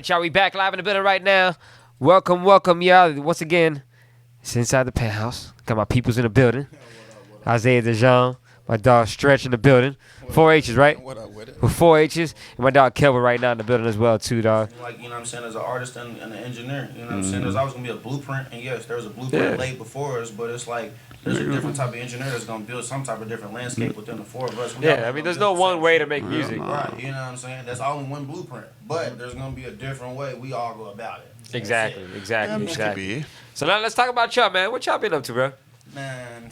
right, y'all. We back live in the building right now. Welcome, y'all. Once again, it's inside the Penthouse. Got my peoples in the building. Izajah Dejuan, my dog Stretchh in the building. 4 H's, right? What up with it? With 4 H's. And my dog Kelvo right now in the building as well, too, dog. Like, you know what I'm saying, as an artist and an engineer, you know what I'm saying? There's always going to be a blueprint. And yes, there was a blueprint laid before us, but it's like there's a different type of engineer that's going to build some type of different landscape within the four of us. I mean, there's no one way to make music. Right, you know what I'm saying? There's only one blueprint, but there's going to be a different way we all go about it. Exactly. So now let's talk about y'all, man. What y'all been up to, bro? Man.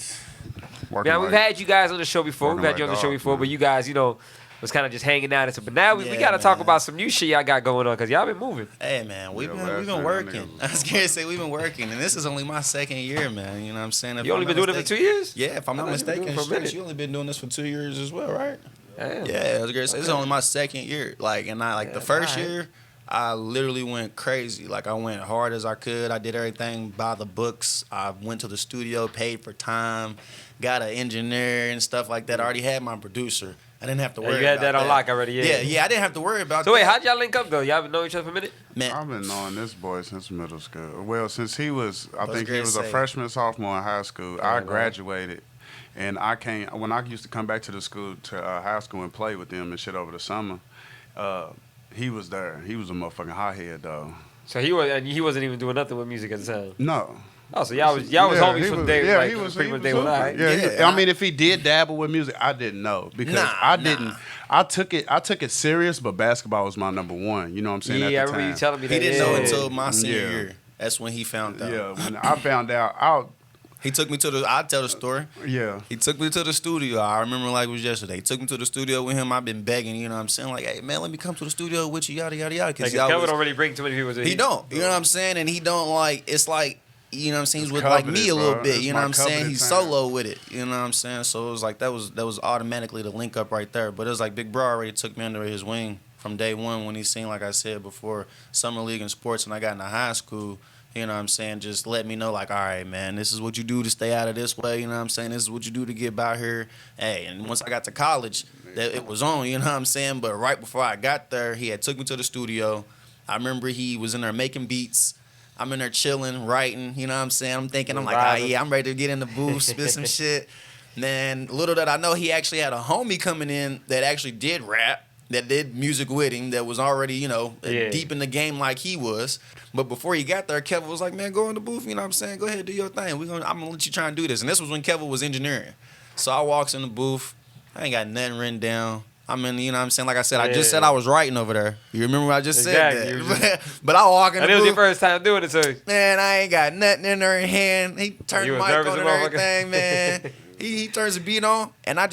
Yeah, we've had you guys on the show before. But you guys, you know, was kind of just hanging out. But now we got to talk about some new shit y'all got going on because y'all been moving. Hey, man, we've been working. I was going to say we've been working, and this is only my second year, man. You know what I'm saying? You only been doing it for 2 years? Yeah, if I'm not mistaken. You only been doing this for 2 years as well, right? Damn. Yeah, I was going to say, this is only my second year. The first year, I literally went crazy. Like, I went hard as I could. I did everything by the books. I went to the studio, paid for time, got an engineer and stuff like that. I already had my producer. I didn't have to worry about that. You had that on lock already, Yeah, I didn't have to worry about that. So wait, how'd y'all link up, though? Y'all been knowing each other for a minute? Man, I've been knowing this boy since middle school. Well, since he was, I think he was a freshman, sophomore in high school. I graduated. And when I used to come back to the school, to high school and play with them and shit over the summer, he was there. He was a motherfucking hothead, though. So he wasn't even doing nothing with music at the time? No. Oh, so y'all was homies from day one. He was pretty much day one, right? Yeah, I mean, if he did dabble with music, I didn't know because I didn't. I took it serious, but basketball was my number one. You know what I'm saying? Yeah, I remember you telling me that. He didn't know until my senior year. That's when he found out. Yeah, when I found out, he took me to I'll tell the story. Yeah. He took me to the studio. I remember like it was yesterday. He took me to the studio with him. I've been begging, you know what I'm saying? Like, hey, man, let me come to the studio with you, yada, yada, yada. Because Kelvin don't really bring too many people to He don't. You know what I'm saying? And he don't like, it's like, you know what I'm saying? He's with like me a little bit. You know what I'm saying? He's solo with it. You know what I'm saying? So it was like, that was automatically the link up right there. But it was like Big Bro already took me under his wing from day one when he seen, like I said before, Summer League and sports and I got into high school. You know what I'm saying? Just let me know, like, all right, man, this is what you do to stay out of this way. You know what I'm saying? This is what you do to get by here. Hey, and once I got to college, it was on, you know what I'm saying? But right before I got there, he had took me to the studio. I remember he was in there making beats. I'm in there chilling, writing, you know what I'm saying? I'm thinking, I'm like, I'm ready to get in the booth, spit some shit. Man, little did I know he actually had a homie coming in that actually did rap, that did music with him, that was already, you know, deep in the game like he was. But before he got there, Kevin was like, man, go in the booth, you know what I'm saying? Go ahead, do your thing. I'm going to let you try and do this. And this was when Kevin was engineering. So I walks in the booth. I ain't got nothing written down. I'm in, you know what I'm saying? Like I said, I just said I was writing over there. You remember what I just said that? But I walk in the booth. It was your first time doing it, so. Man, I ain't got nothing in there in hand. He turned the mic on and everything, man. He turns the beat on, and I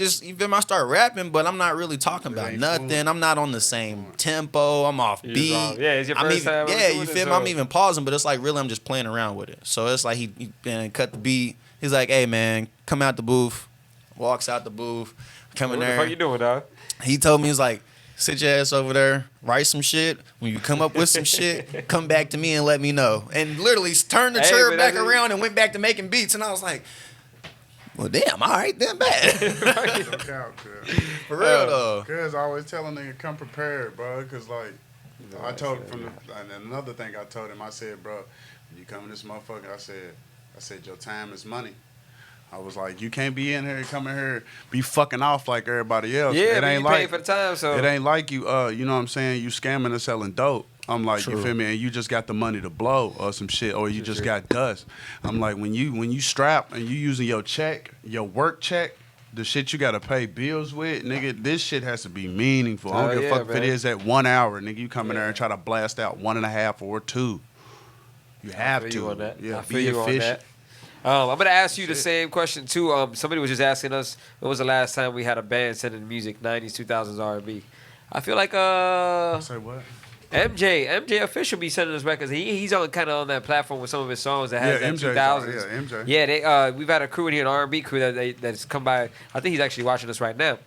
start rapping, but I'm not really talking about nothing. I'm not on the same tempo. I'm off beat. Yeah, it's your first time. Yeah, you feel me? I'm even pausing, but it's like really I'm just playing around with it. So it's like he cut the beat. He's like, hey, man, come out the booth. Walks out the booth. Come in there. What the fuck you doing, dog? He told me, he's like, sit your ass over there, write some shit. When you come up with some shit, come back to me and let me know. And literally turned the chair back around and went back to making beats. And I was like, well, damn, all right, then bad. For real, though. Because I always tell a nigga, come prepared, bro. Because, like, I told him and another thing I told him, I said, bro, when you come in this motherfucker, I said, your time is money. I was like, you can't be in here, come in here, be fucking off like everybody else. Yeah, it ain't you pay for the time, so. It ain't like you, you know what I'm saying, you scamming and selling dope. I'm like, you feel me? And you just got the money to blow or some shit, or you just got dust. I'm like, when you strap and you using your check, your work check, the shit you gotta pay bills with, nigga, this shit has to be meaningful. I don't give a fuck if it is at 1 hour, nigga. You come in there and try to blast out 1.5 or 2. You have to. I feel you on that. Yeah, I feel you on that. I'm going to ask you the same question, too. Somebody was just asking us, when was the last time we had a band sending music, 90s, 2000s R&B? I feel like... Say what? MJ Official be sending us records. He's on kind of on that platform with some of his songs that has that MJ, 2000s. MJ. Yeah, we've had a crew in here, an R&B crew that's come by. I think he's actually watching us right now.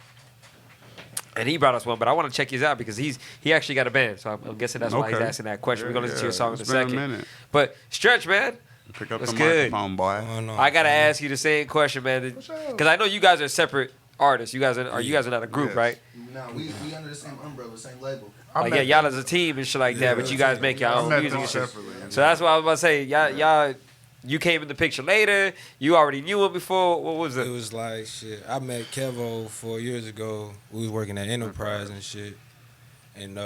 And he brought us one, but I want to check his out because he actually got a band. So I'm guessing that's why he's asking that question. We're going to listen to your song in a second. But Stretchh, man. Pick up What's the good? microphone, boy. I got to ask you the same question, man. Because I know you guys are separate artists. You guys are not a group, right? No, we under the same umbrella, same label. Like y'all as a team and shit like that, but you guys make your own music and shit. separately. So that's what I was about to say. Y'all, you came in the picture later. You already knew him before. What was it? It was like shit. I met Kelvo 4 years ago. We was working at Enterprise and shit, and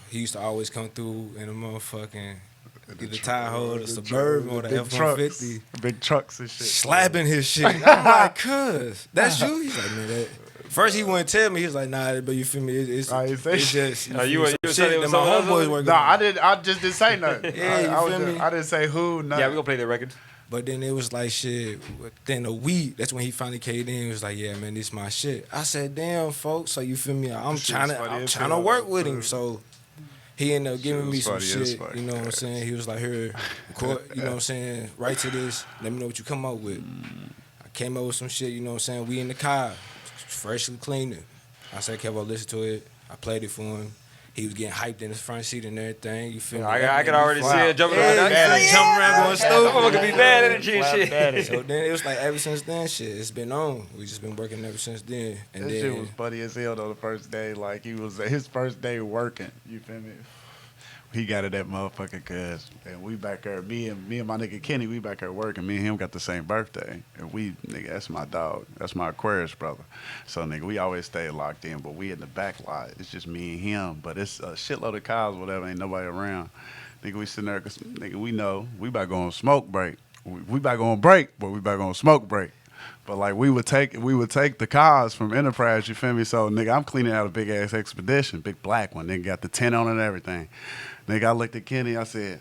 he used to always come through in a motherfucking either Tahoe, the Suburban, or the F-150. Big trucks and shit. Slapping his shit. I'm like, cuz, that's you? He's like, man, that. First he wouldn't tell me. He was like, nah, but you feel me? It's just you were shit saying that my homeboys working. No, I just didn't say nothing. Yeah, you feel me? I didn't say who. Nothing. Yeah, we gonna play the record. But then it was like shit. Then a week, that's when he finally came in. He was like, "Yeah, man, this my shit." I said, "Damn, folks." So you feel me? I'm trying to work with him. So he ended up giving me some shit. You know what I'm saying? He was like, "Here, record, you know what I'm saying? Write to this. Let me know what you come up with." I came up with some shit. You know what I'm saying? We in the car, freshly cleaned it. I said, "Kevo, listen to it." I played it for him. He was getting hyped in his front seat and everything. You feel me? I can already see it jumping around. Jumping around going stupid. I'm gonna be bad energy and shit. So then it was like ever since then, shit, it's been on. We just been working ever since then. And That then shit was funny as hell though. The first day, like he was his first day working. You feel me? He got it that motherfucker cuz, and we back there. Me and my nigga Kenny, we back there working. Me and him got the same birthday, and we nigga, that's my dog. That's my Aquarius brother. So nigga, we always stay locked in, but we in the back lot. It's just me and him, but it's a shitload of cars, whatever. Ain't nobody around. Nigga, we sitting there, cause nigga, we know we about going smoke break. We about going break, but we about going smoke break. But like we would take the cars from Enterprise, you feel me? So nigga, I'm cleaning out a big ass Expedition, big black one. Nigga got the tent on and everything. Nigga, I looked at Kenny, I said,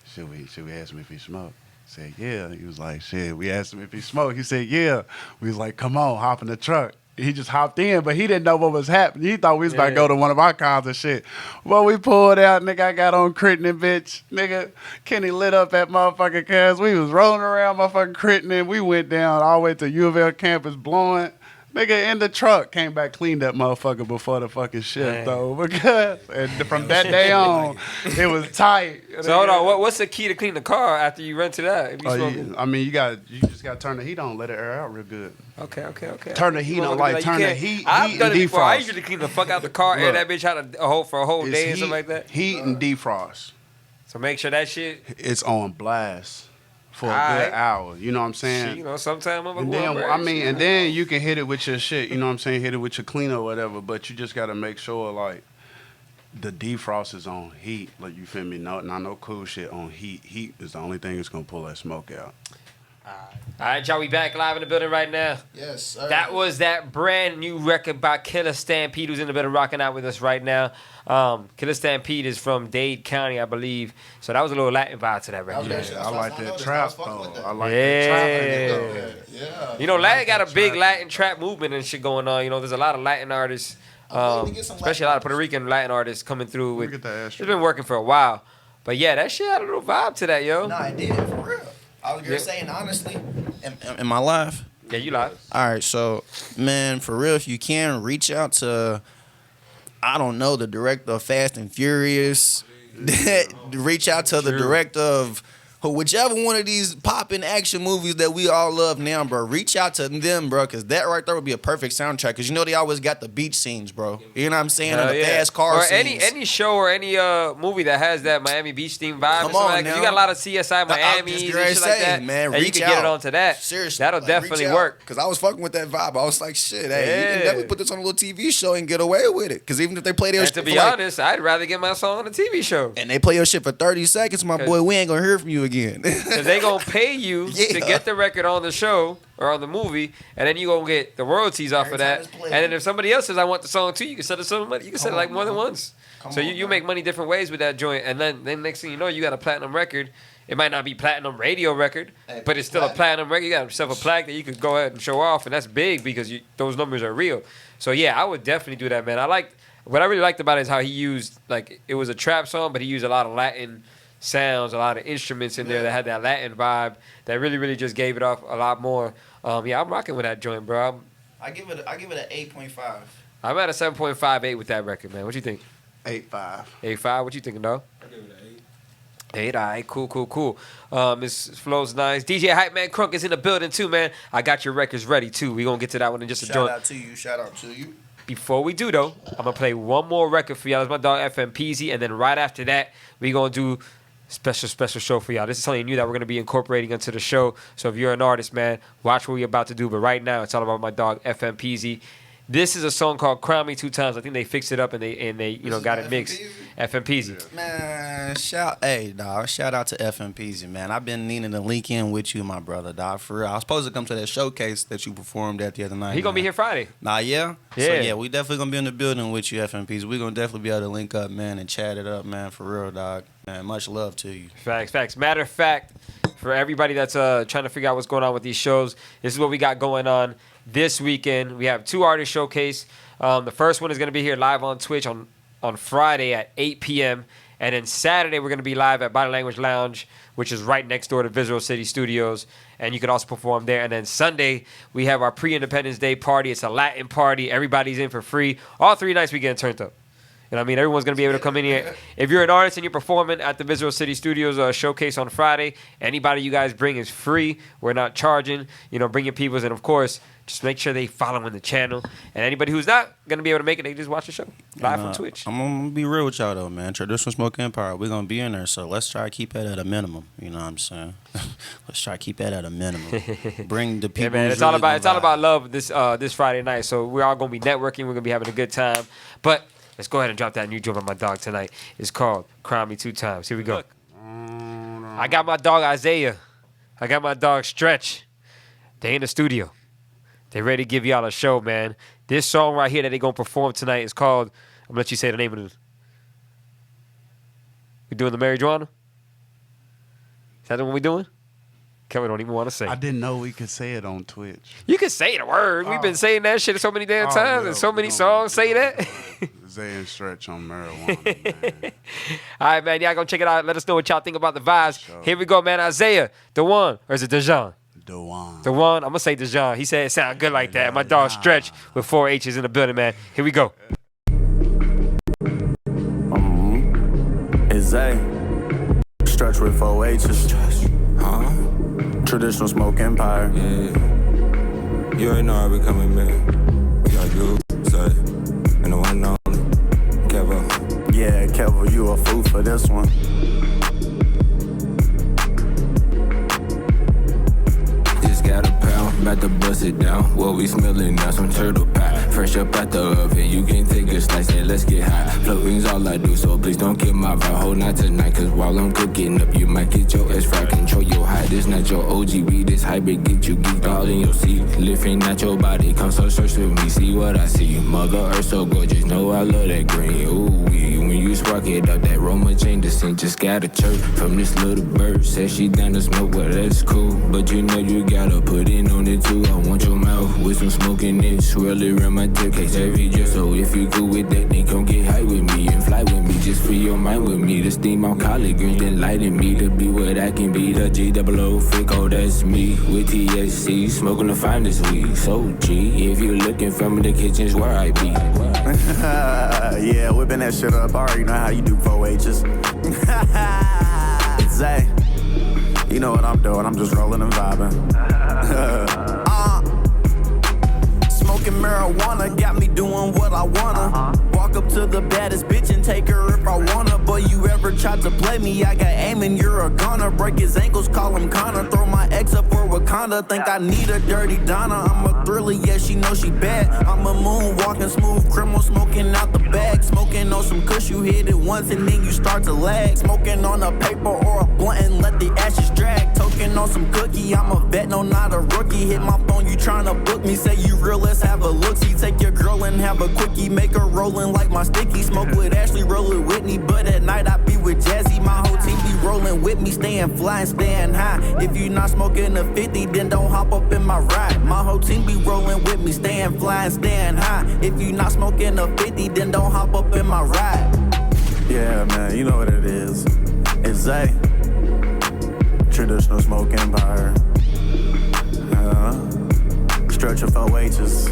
should we ask him if he smoked? I said, yeah. He was like, shit, we asked him if he smoked. He said, yeah. We was like, come on, hop in the truck. He just hopped in, but he didn't know what was happening. He thought we was about to go to one of our cars and shit. Well, we pulled out, nigga, I got on Critton, bitch. Nigga, Kenny lit up that motherfucking cuz. We was rolling around motherfucking Critton. We went down all the way to U of L campus blowing. Nigga in the truck, came back, cleaned that motherfucker before the fucking shift, though. Because and from that day on, it was tight. So hold on, what's the key to clean the car after you rent it out? I mean, you just gotta turn the heat on, let it air out real good. Okay. Turn the heat on, turn the heat I've done and it before. I defrost. usually clean the fuck out the car, air that bitch out for a whole day and stuff like that. Heat and defrost. So make sure that shit. It's on blast for a good hour. You know what I'm saying? Shit, you know, sometime I'm and then, and then you can hit it with your shit. You know what I'm saying? Hit it with your cleaner or whatever. But you just gotta make sure like the defrost is on heat. Like you feel me? No cool shit on heat. Heat is the only thing that's gonna pull that smoke out. All right, y'all, we back live in the building right now. Yes, sir. That was that brand new record by Killer Stampede, who's in the building rocking out with us right now. Killer Stampede is from Dade County, I believe. So that was a little Latin vibe to that record. I like that trap though. I like that trap. Yeah. You know, Latin got a big Latin trap movement and shit going on. You know, there's a lot of Latin artists, especially a lot of Puerto Rican Latin artists coming through. It's been working for a while. But yeah, that shit had a little vibe to that, yo. Nah, it did, for real. I was just saying, honestly, am I live? Yeah, you live. All right, so, man, for real, if you can, reach out to, I don't know, the director of Fast and Furious. Reach out to the director of whichever one of these popping action movies that we all love now, bro. Reach out to them, bro, because that right there would be a perfect soundtrack. Because you know they always got the beach scenes, bro. You know what I'm saying? And the fast car scenes. Or any show or any movie that has that Miami Beach theme vibe. Come on, like, now. You got a lot of CSI Miami and shit like that. Man, and reach you can out. get it onto that. Seriously. That'll definitely work. Because I was fucking with that vibe. I was like, shit, hey, you can definitely put this on a little TV show and get away with it. Because even if they play their shit. To be honest, I'd rather get my song on a TV show. And they play your shit for 30 seconds, my boy, we ain't going to hear from you again. They gonna pay you to get the record on the show or on the movie, and then you gonna get the royalties off of that. And then if somebody else says I want the song too, you can set it some money. You can set it like more than once. So you make money different ways with that joint. And then next thing you know, you got a platinum record. It might not be platinum radio record, but it's still a platinum record. You got yourself a plaque that you could go ahead and show off, and that's big because those numbers are real. So yeah, I would definitely do that, man. What I really liked about it is how he used, like, it was a trap song, but he used a lot of Latin sounds, a lot of instruments in there that had that Latin vibe that really, really just gave it off a lot more. Yeah, I'm rocking with that joint, bro. I give it an 8.5. I'm at a 7.58 with that record, man. What you think? 8.5. 8.5. What you thinking, dog? I give it an Hey, all right, cool. Miss Flow's nice. DJ Hype Man Crunk is in the building too, man. I got your records ready too. We gonna get to that one in just a joint. Shout out to you. Before we do though, I'm gonna play one more record for y'all. It's my dog FM Peasy, and then right after that, we gonna do special show for y'all. This is something new that we're gonna be incorporating into the show. So if you're an artist, man, watch what we're about to do. But right now, it's all about my dog FM Peasy. This is a song called "Crown Me 2 Times." I think they fixed it up and they got it mixed. FM Peasy. Man, shout out to FM Peasy, man. I've been needing to link in with you, my brother, dog. For real, I was supposed to come to that showcase that you performed at the other night. He gonna be here Friday. Yeah. Yeah. So yeah, we definitely gonna be in the building with you, FM Peasy. We gonna definitely be able to link up, man, and chat it up, man. For real, dog. Man, much love to you. Facts. Matter of fact, for everybody that's trying to figure out what's going on with these shows, this is what we got going on this weekend. We have 2 artist showcase. The first one is going to be here live on Twitch on Friday at 8 p.m. And then Saturday, we're going to be live at Body Language Lounge, which is right next door to Visual City Studios. And you can also perform there. And then Sunday, we have our pre-Independence Day party. It's a Latin party. Everybody's in for free. All 3 nights we getting turned up. You know what I mean? Everyone's going to be able to come in here. If you're an artist and you're performing at the Visual City Studios showcase on Friday, anybody you guys bring is free. We're not charging. Bring your peoples. And, of course, just make sure they follow in the channel. And anybody who's not going to be able to make it, they just watch the show live from Twitch. I'm going to be real with y'all, though, man. Traditional Smoke Empire, we're going to be in there. So let's try to keep that at a minimum. You know what I'm saying? Let's try to keep that at a minimum. Bring the people. Yeah, man, it's all about love this Friday night. So we're all going to be networking. We're going to be having a good time. But let's go ahead and drop that new joint by my dog tonight. It's called "Crown Me 2 Times." Here we go. I got my dog Izajah. I got my dog Stretchh. They in the studio. They ready to give y'all a show, man. This song right here that they gonna perform tonight is called. I'm gonna let you say the name of it. We doing the marijuana? Is that the one we doing? Kevin don't even want to say. I didn't know we could say it on Twitch. You can say the word. We've been saying that shit so many damn times and so many songs say that. Izajah and Stretchh on marijuana, man. All right, man. Y'all gonna check it out. Let us know what y'all think about the vibes. Sure. Here we go, man. Izajah, Dejuan, or is it Dejuan? Dejuan. I'm gonna say Dejuan. He said it sounded good like that. My dog Stretchh with 4 H's in the building, man. Here we go. Izajah, Stretchh with 4 H's. Traditional Smoke Empire. Yeah. You already know I be coming back. Yeah, you say, and the one and only Kelvo. Yeah, Kelvo, you a fool for this one. Got a pound, about to bust it down. What we smelling now, some turtle pie. Fresh up out the oven, you can take a slice and let's get high. Floating's all I do, so please don't get my vibe. Hold not tonight, cause while I'm cooking up, you might get your ass fried. Control your height, this not your OGB. This hybrid get you geeked all in your seat. Lifting at your body, come so search with me, see what I see. Mother Earth so gorgeous, know I love that green. Ooh, when you spark it up, that Roma chain descent just got a chirp from this little bird. Said she down to smoke, well that's cool. But you know you gotta put in on it too. I want your mouth with some smoke in it. Swirl it around my dick, case every year. So if you cool with that, then come get high with me and fly with me. Just free your mind with me. The steam on collard greens, then lighting me to be what I can be. The G00 Fico, that's me. With TSC, smoking the finest weed. So G, if you looking for me, the kitchen's where I be. Yeah, whipping that shit up. I already know how you do 4 H's. It's Zay. You know what I'm doing, I'm just rolling and vibing. Smoking marijuana got me doing what I wanna. Walk up to the baddest bitch and take her if I wanna. Boy, you ever tried to play me, I got aim and you're a gunner. Break his ankles, call him Connor. Throw my ex up for Wakanda. Think I need a dirty Donna. I'm a thriller, yeah, she knows she bad. I'm a moonwalking smooth criminal, smoking out the bag. Smoking on some kush, you hit it once and then you start to lag. Smoking on a paper or a blunt and let the ashes drag. Toking on some cookie, I'm a vet, no, not a rookie. Hit my phone, you tryna book me, say you real, let's have a look-see. Take your girl and have a quickie, make her rollin' like my sticky. Smoke with Ashley, roll it Whitney, but at night I be with Jazzy. My whole team be rolling with me, staying fly and staying high. If you not smoking a 50, then don't hop up in my ride. My whole team be rolling with me, staying fly and staying high. If you not smoking a 50, then don't hop up in my ride. Yeah, man, you know what it is. It's Zay. Traditional Smoke Empire. Stretchh of 4 H's.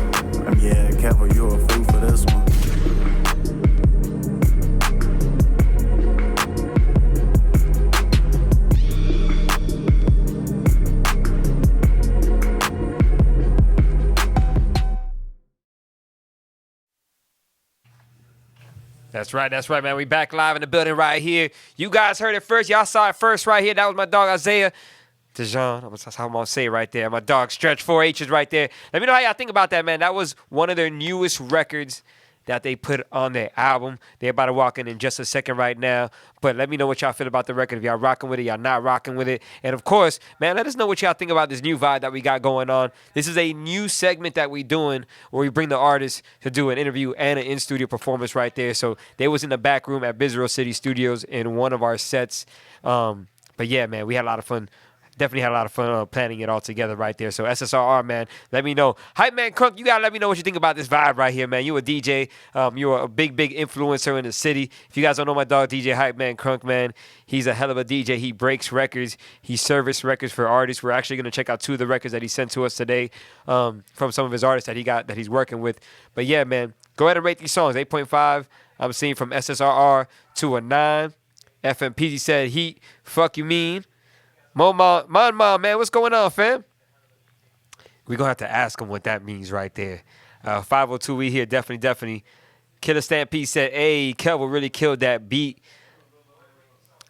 Yeah, Kelvo, you a fool for this one. That's right, man. We back live in the building right here. You guys heard it first. Y'all saw it first right here. That was my dog, Izajah Dejuan. That's how I'm going to say it right there. My dog, Stretchh, 4 H's right there. Let me know how y'all think about that, man. That was one of their newest records that they put on their album. They're about to walk in just a second right now. But let me know what y'all feel about the record. If y'all rocking with it, y'all not rocking with it. And, of course, man, let us know what y'all think about this new vibe that we got going on. This is a new segment that we doing where we bring the artists to do an interview and an in-studio performance right there. So they was in the back room at Bizarro City Studios in one of our sets. But, yeah, man, we had a lot of fun. Definitely had a lot of fun planning it all together right there. So SSRR, man, let me know. Hype Man Crunk, you got to let me know what you think about this vibe right here, man. You a DJ. You're a big influencer in the city. If you guys don't know my dog, DJ Hype Man Crunk, man, he's a hell of a DJ. He breaks records. He service records for artists. We're actually going to check out 2 of the records that he sent to us today from some of his artists that he's working with. But, yeah, man, go ahead and rate these songs. 8.5, I'm seeing from SSRR to a 9. FMPZ said, Heat, fuck you mean. Mom, man, what's going on, fam? We're going to have to ask him what that means right there. 502, we here, definitely. Killer Stampede said, hey, Kelvo really killed that beat.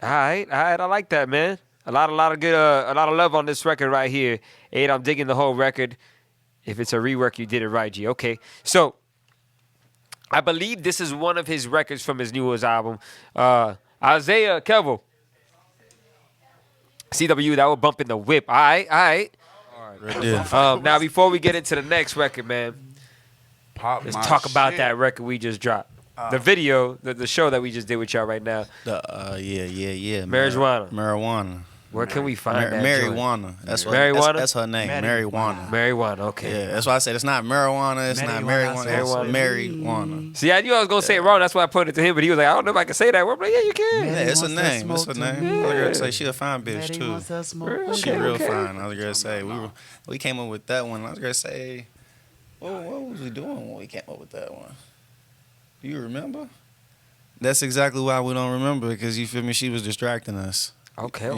All right, I like that, man. A lot of good, a lot of love on this record right here. 8, I'm digging the whole record. If it's a rework, you did it right, G. Okay, so I believe this is one of his records from his newest album. Izajah Kelvo. CW, that will bump in the whip. All right. Now, before we get into the next record, man, let's talk about that record we just dropped. The video, the show that we just did with y'all right now. Yeah. Marijuana. Where can we find that? Marijuana. That's her name. Marijuana. Okay. Yeah, that's why I said it's not marijuana. It's not marijuana. It's marijuana. See, I knew I was gonna say it wrong. That's why I put it to him. But he was like, I don't know if I can say that word. But yeah, you can. Yeah, it's a name. It's a name. I was gonna say she a fine bitch too. She real fine. I was gonna say we came up with that one. I was gonna say, what was we doing when we came up with that one? Do you remember? That's exactly why we don't remember, because you feel me. She was distracting us. Okay.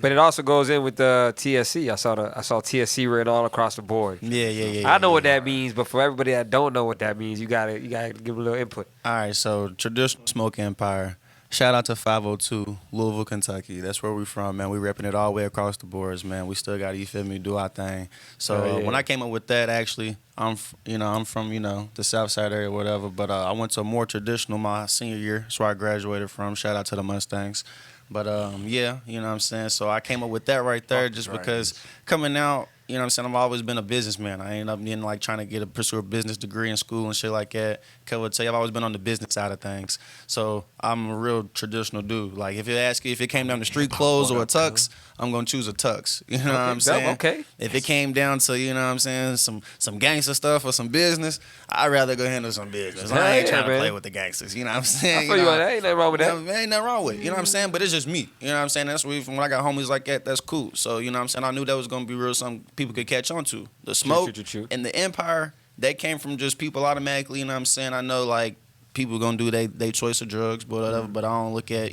But it also goes in with the TSC. I saw TSC written all across the board. Yeah. I know what that means, but for everybody that don't know what that means, you gotta give a little input. All right, so traditional smoke empire. Shout out to 502, Louisville, Kentucky. That's where we from, man. We repping it all the way across the boards, man. We still got to, you feel me, do our thing. So when I came up with that, actually, I'm from the South Side area or whatever, but I went to a more traditional my senior year. That's where I graduated from. Shout out to the Mustangs. But, yeah, you know what I'm saying? So I came up with that right there because coming out, you know what I'm saying, I've always been a businessman. I ended up getting, trying to pursue a business degree in school and shit like that. Kelvo would tell you, I've always been on the business side of things. So I'm a real traditional dude. Like, if you ask you if it came down to street clothes or a tux, I'm going to choose a tux. You know what I'm saying? Okay. If it came down to, you know what I'm saying, some gangster stuff or some business, I'd rather go handle some business. I ain't trying to play with the gangsters. You know what I'm saying? I feel you on that. Ain't nothing wrong with that. Ain't nothing wrong with it. You know what I'm saying? But it's just me. You know what I'm saying? That's where when I got homies like that, that's cool. So, you know what I'm saying? I knew that was going to be real something people could catch on to. The smoke and the empire, that came from just people automatically, you know what I'm saying? I know, people going to do they choice of drugs, but whatever, but I don't look at,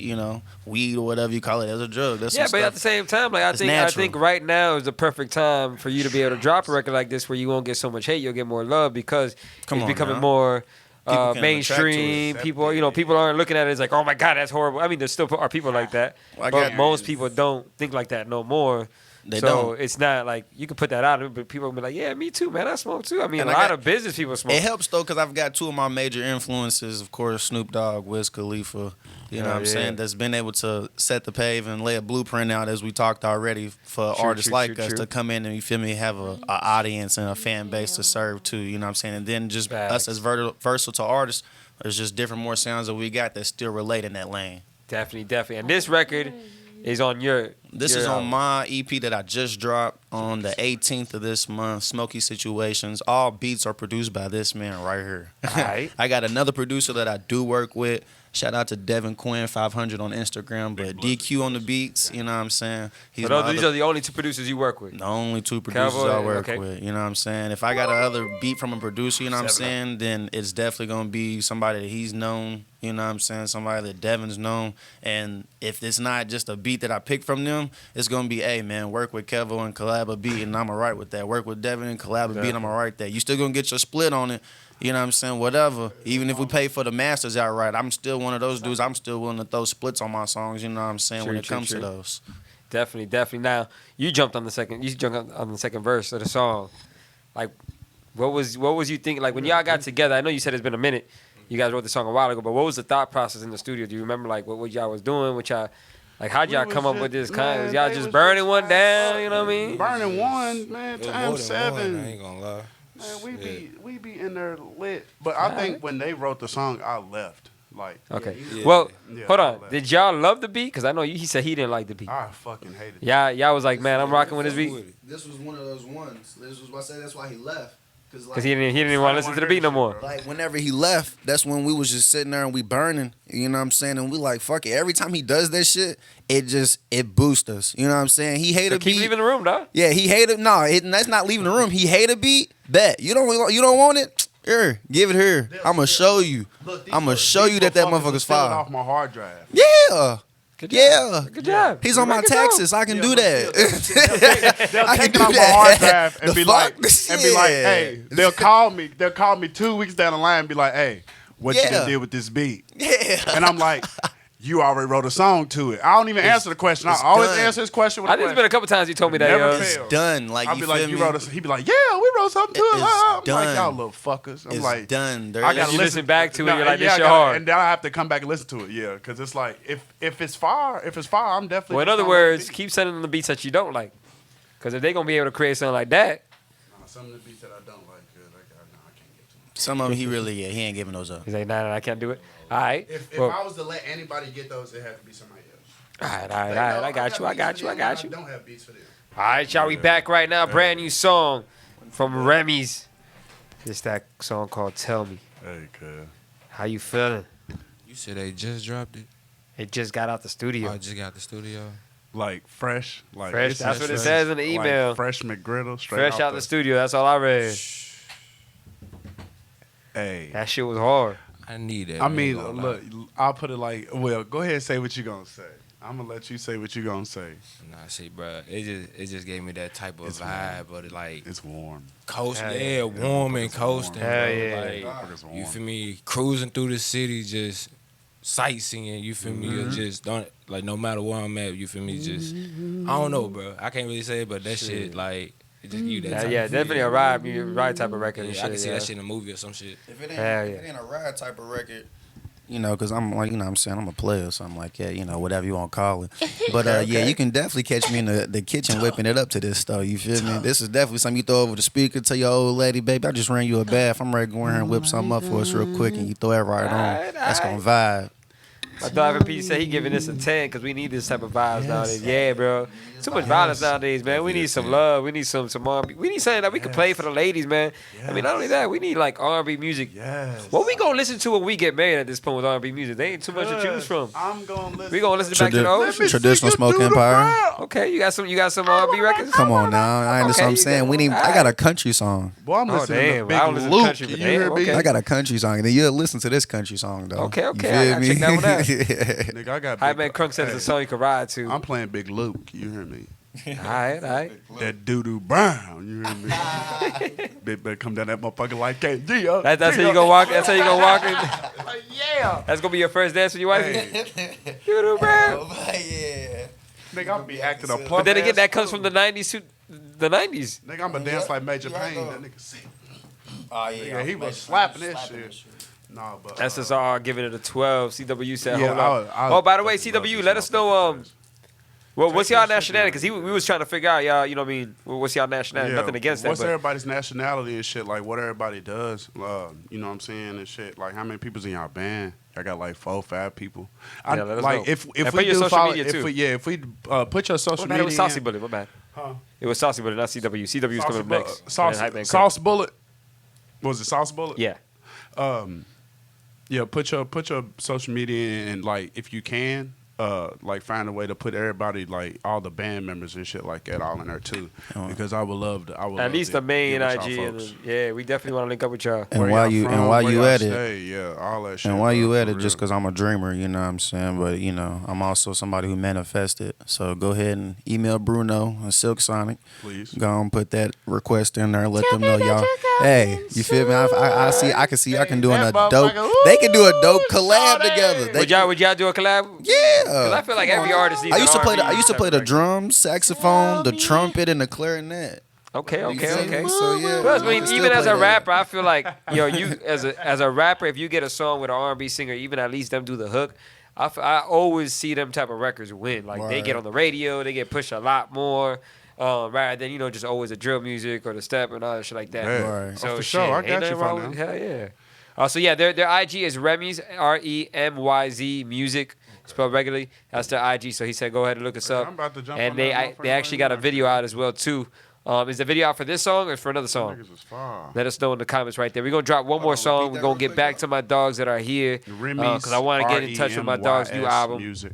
weed or whatever you call it as a drug. That's but at the same time, I think right now is the perfect time for you to be able to drop a record like this where you won't get so much hate, you'll get more love because it's becoming more mainstream. People, people aren't looking at it as like, oh my God, that's horrible. I mean, there still are people like that, but most people don't think like that no more. It's not like you can put that out, but people will be like, yeah, me too, man. I smoke too. I mean, a lot of business people smoke. It helps, though, because I've got 2 of my major influences, of course, Snoop Dogg, Wiz Khalifa, you know what I'm saying, that's been able to set the pave and lay a blueprint out, as we talked already, for artists like us to come in and, you feel me, have a audience and a fan base to serve too, you know what I'm saying? And then just us as versatile artists, there's just different more sounds that we got that still relate in that lane. Definitely. And this record is on This is on my EP that I just dropped on the 18th of this month, Smokey Situations. All beats are produced by this man right here. All right. I got another producer that I do work with. Shout out to Devin Quinn, 500 on Instagram, but DQ on the beats, you know what I'm saying? These are the only 2 producers you work with? The only 2 producers I work with, you know what I'm saying? If I got another beat from a producer, you know what I'm saying, then it's definitely going to be somebody that he's known, you know what I'm saying, somebody that Devin's known. And if it's not just a beat that I picked from them, it's going to be, hey, man, work with Kelvo and collab a beat, and I'm all right with that. Work with Devin and collab a beat, and I'm all right with that. You still going to get your split on it. You know what I'm saying? Whatever. Even if we pay for the masters outright, I'm still one of those dudes. I'm still willing to throw splits on my songs. You know what I'm saying? When it comes to those. Definitely. Now you jumped on the second. You jumped on the second verse of the song. Like, what was you thinking? Like when y'all got together, I know you said it's been a minute. You guys wrote the song a while ago, but what was the thought process in the studio? Do you remember like what y'all was doing? What y'all like? How'd y'all come up with this kind? Was y'all just burning one down? You know what I mean? Burning one, man, times 7. I ain't gonna lie. Man, we be in there lit. But I think when they wrote the song, I left. Like, okay. Well, hold on. Did y'all love the beat? Because I know he said he didn't like the beat. I fucking hated it. Y'all was like, man, I'm rocking with this beat. This was one of those ones. This was why I say that's why he left. Because he didn't even want to listen to the beat no more. Like, whenever he left, that's when we was just sitting there and we burning. You know what I'm saying? And we like, fuck it. Every time he does that shit, it boosts us. You know what I'm saying? He hate a beat. Keep leaving the room, dog. Yeah, he hate it. No, that's not leaving the room. He hate a beat. Bet. You don't want it? Here, give it here. I'm going to show you. I'm going to show you that motherfucker's fire. Off my hard drive. Yeah. Good job. Good job. He's on my taxes. I can do that. They'll take it off my hard drive and be like, hey, they'll call me 2 weeks down the line and be like, hey, what you done did with this beat? Yeah. And I'm like, you already wrote a song to it. I don't even answer the question. I always answer his question with a question. There's been a couple times you told me that. Never It's done. Like, I'll be like, you wrote he'd be like, yeah, we wrote something to it. I'm done. like, y'all little fuckers. I'm like, done. I gotta listen back to it. You're like, this shit hard. And then I have to come back and listen to it. Yeah, because it's like, if it's fire, I'm definitely. Well, in other words, keep sending them the beats that you don't like. Because if they're going to be able to create something like that. Some of the beats that I don't like, I can't get to them. Some of them he ain't giving those up. He's like, nah, I can't do it. All right. If I was to let anybody get those, it had to be somebody else. All right. I got you. I don't have beats for them. All right, y'all. We back right now. Brand new song from Remy's. It's that song called Tell Me. Hey, cuz. How you feeling? You said they just dropped it? It just got out the studio. I just got the studio. Like fresh? Like fresh. That's what it says in the email. Like fresh McGriddle. Fresh out the studio. That's all I read. Hey. That shit was hard. I need it. I mean, look, I'll put it like, well, go ahead and say what you gonna say. I'm gonna let you say what you gonna say. Nah, see, bro, it just gave me that type of vibe, but like it's warm. Coasting, warm and coasting. Hell bro. yeah. Like, you feel me? Cruising through the city, just sightseeing. You feel me? Or just don't like no matter where I'm at. You feel me? Just I don't know, bro. I can't really say it, but that shit like. It just give you that type of definitely a ride type of record. And shit, I can see that shit in a movie or some shit. If it ain't a ride type of record, you know, because I'm like, you know what I'm saying, I'm a player, so I'm like, yeah, you know, whatever you want to call it. But yeah, you can definitely catch me in the kitchen whipping it up to this stuff, you feel me? This is definitely something you throw over the speaker, tell your old lady, baby, I just ran you a bath. I'm ready to go in here and whip something up for us real quick, and you throw it right on. That's going to vibe. My dog P said he giving this a 10 because we need this type of vibes nowadays. Yeah, bro. Too much violence nowadays, man. We need some love. We need some R&B. We need something that we can play for the ladies, man. I mean, not only that, we need like R&B music. What we gonna listen to when we get married at this point with R&B music? They ain't too much to choose from. I'm gonna listen. We gonna listen back to the old traditional Smoke Empire. Okay, you got some R&B records? Come on now, I understand what I'm saying. We need. I got a country song. Boy, I'm listening to Big Luke. You hear me? I got a country song. Then you'll listen to this country song though. Okay. I gotta check that one out. Nigga, I got. High Man Crunk said it's a song you can ride to. I'm playing Big Luke. You hear me? All right. That doo-doo brown. You hear me? Big better come down that motherfucker like KG. That's how you gonna walk. That's how you gonna walk in. Yeah. That's gonna be your first dance with your wife. Doo-doo brown. Yeah. Nigga, I'm be acting a punk. But then again, that comes from the 90s. The 90s. Nigga, I'm gonna dance like Major Payne. That nigga sick. Oh yeah. Nigga, he was slapping this shit. Nah, but SSR giving it a 12. CW said, yeah, hold up. Oh, by the way, CW, let us know. Well, what's y'all nationality? Because we was trying to figure out, y'all, you know what I mean? What's y'all nationality? Nothing against that. What's everybody's nationality and shit? Like, what everybody does. You know what I'm saying? And shit. Like, how many people's in y'all band? I got like 4, 5 people. Let us know. If put we your do social follow, media, too. if we put your social media It was Saucy Bullet, my bad. Huh? It was Saucy Bullet, not CW. CW is coming up next. Sauce Bullet. Was it Sauce Bullet? Yeah. Yeah, put your social media in, and like if you can, like find a way to put everybody, like all the band members and shit like that, all in there too, because I would love to. At least the main IG, and yeah, we definitely want to link up with y'all. And while you at it, yeah, all that shit. And while you at it, just because I'm a dreamer, you know what I'm saying, but you know, I'm also somebody who manifested. So go ahead and email Bruno and Silk Sonic. Please go and put that request in there. Let them know y'all. Hey, you feel me? I can see y'all can doing a dope. They can do a dope collab together. Would y'all do a collab? Yeah. Because I feel like every artist needs I used to play the drums, saxophone, the trumpet, and the clarinet. Okay. So yeah. Plus, I mean, even as a rapper, I feel like you as a rapper, if you get a song with an R&B singer, even at least them do the hook. I always see them type of records win. Like they get on the radio, they get pushed a lot more. Rather than just always the drill music or the step and all that shit like that. Right. So for sure, I got you for now. Hell yeah. So yeah, their IG is Remy's REMYZ music. Spelled regularly. That's their IG. So he said, go ahead and look us up. I'm about to jump and on they that actually got a video out as well too. Is the video out for this song or for another song? Let us know in the comments right there. We're going to drop one more song. We're going to get back to my dogs that are here. Because I want to get in touch with my dog's new album. Music.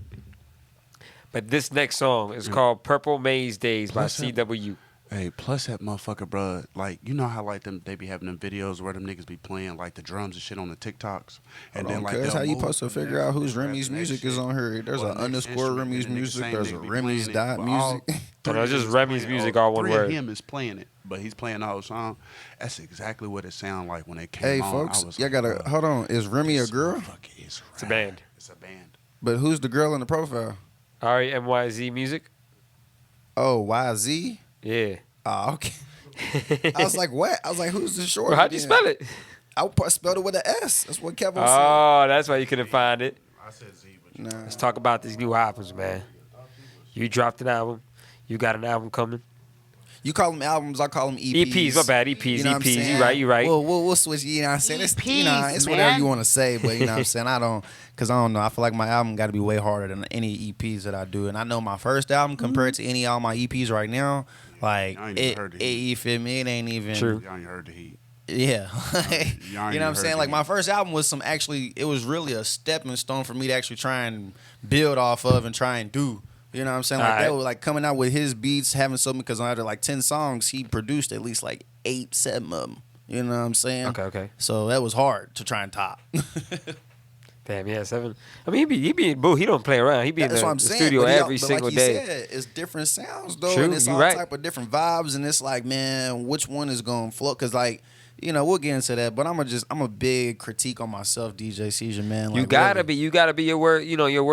But this next song is called Purple Maze Days by CW. Hey, plus that motherfucker, bro. Like, you know how like they be having them videos where them niggas be playing like the drums and shit on the TikToks, and then like that's how you supposed to figure out whose Remy's music is on here. There's an underscore Remy's music. There's a Remy's dot music. So no, just Remy's music, all one word. Him is playing it, but he's playing all the song. That's exactly what it sounded like when it came Hey, on. folks, y'all gotta hold on. Is Remy a girl? It's a band. It's a band. But who's the girl in the profile? REMYZ music. Oh, YZ. Yeah. Oh, okay. I was like, what? I was like, who's the short? Well, how'd you spell it? I spelled it with an S. That's what Kelvo said. Oh, that's why you couldn't find it. I said Z, but Nah. Let's talk about these new albums, man. You dropped an album. You got an album coming. You call them albums, I call them EPs. EPs, my bad. EPs, You know what I'm EPs. saying? You right. We'll switch. You know what I'm saying? It's, it's whatever you want to say, but you know what I'm saying? Because I don't know. I feel like my album got to be way harder than any EPs that I do. And I know my first album compared to any all my EPs right now, like, you feel me? It ain't even. True. Y'all ain't heard the heat. Yeah. You know what I'm saying? Like, my first album was it was really a stepping stone for me to actually try and build off of and try and do. You know what I'm saying? Like, that was like coming out with his beats, having something, because out of like 10 songs, he produced at least like 8, 7 of them. You know what I'm saying? Okay. So that was hard to try and top. Damn, yeah, 7. I mean, he be boo. He don't play around. He be in the studio every single day. Like you said, it's different sounds though, True, and it's all right. type of different vibes, and it's like, man, which one is gonna float? Because like, we'll get into that, but I'm a big critique on myself, DJ Seizure, man. Like, you gotta be your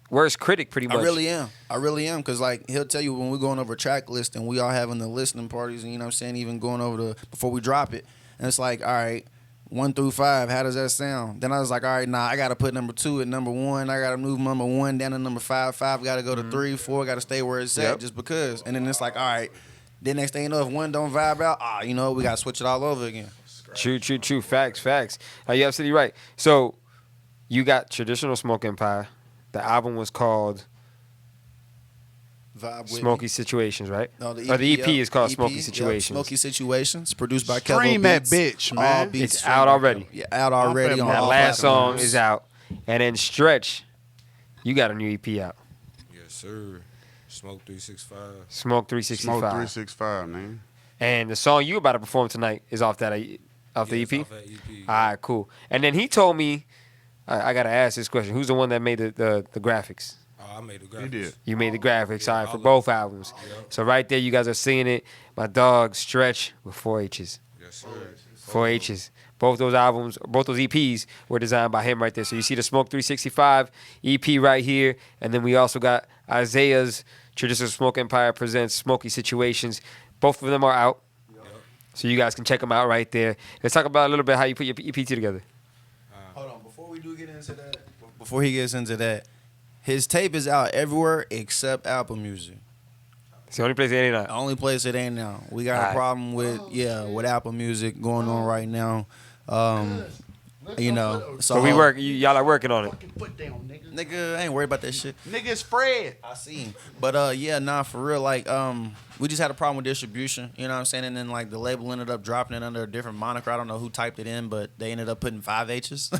worst critic, pretty much. I really am, because like he'll tell you when we're going over a track list and we all having the listening parties, and you know what I'm saying, even going over before we drop it, and it's like, all right, 1 through 5, how does that sound? Then I was like, all right, I gotta put number 2 at number 1. I gotta move number 1 down to number 5. 5 gotta go to 3. 4 gotta stay where it's at, just because. And then it's like, all right, then next thing you know, if one don't vibe out, we gotta switch it all over again. True. Facts. You're absolutely right. So you got Traditional Smoke Empire. The album was called Smokey Situations, right? No, the EP is called Smokey Situations. Smokey Situations, produced by Kelvo. Stream that bitch, man. It's out already. Yeah, out already. That last song is out. And then Stretchh, you got a new EP out. Yes, sir. Smoke 365. Smoke 365. Smoke 365, man. And the song you about to perform tonight is off the EP? Off that EP. All right, cool. And then he told me, I got to ask this question. Who's the one that made the graphics? Oh, I made the graphics. You did. You made the graphics, all right, for both albums. Yep. So right there, you guys are seeing it. My dog, Stretchh, with 4 H's. Yes, sir. 4 H's. Both those albums, both those EPs were designed by him right there. So you see the Smoke 365 EP right here. And then we also got Izajah's Traditional Smoke Empire presents Smokey Situations. Both of them are out. Yep. So you guys can check them out right there. Let's talk about a little bit how you put your EP together. Hold on, before we do get into that, before he gets into that, his tape is out everywhere except Apple Music. It's the only place it ain't The out. only place it ain't now. We got a problem with Apple Music going on right now. So we y'all are working on it. Nigga, I ain't worried about that shit. Nigga, it's Fred. I see him. But for real, like we just had a problem with distribution. You know what I'm saying? And then like the label ended up dropping it under a different moniker. I don't know who typed it in, but they ended up putting 5 H's.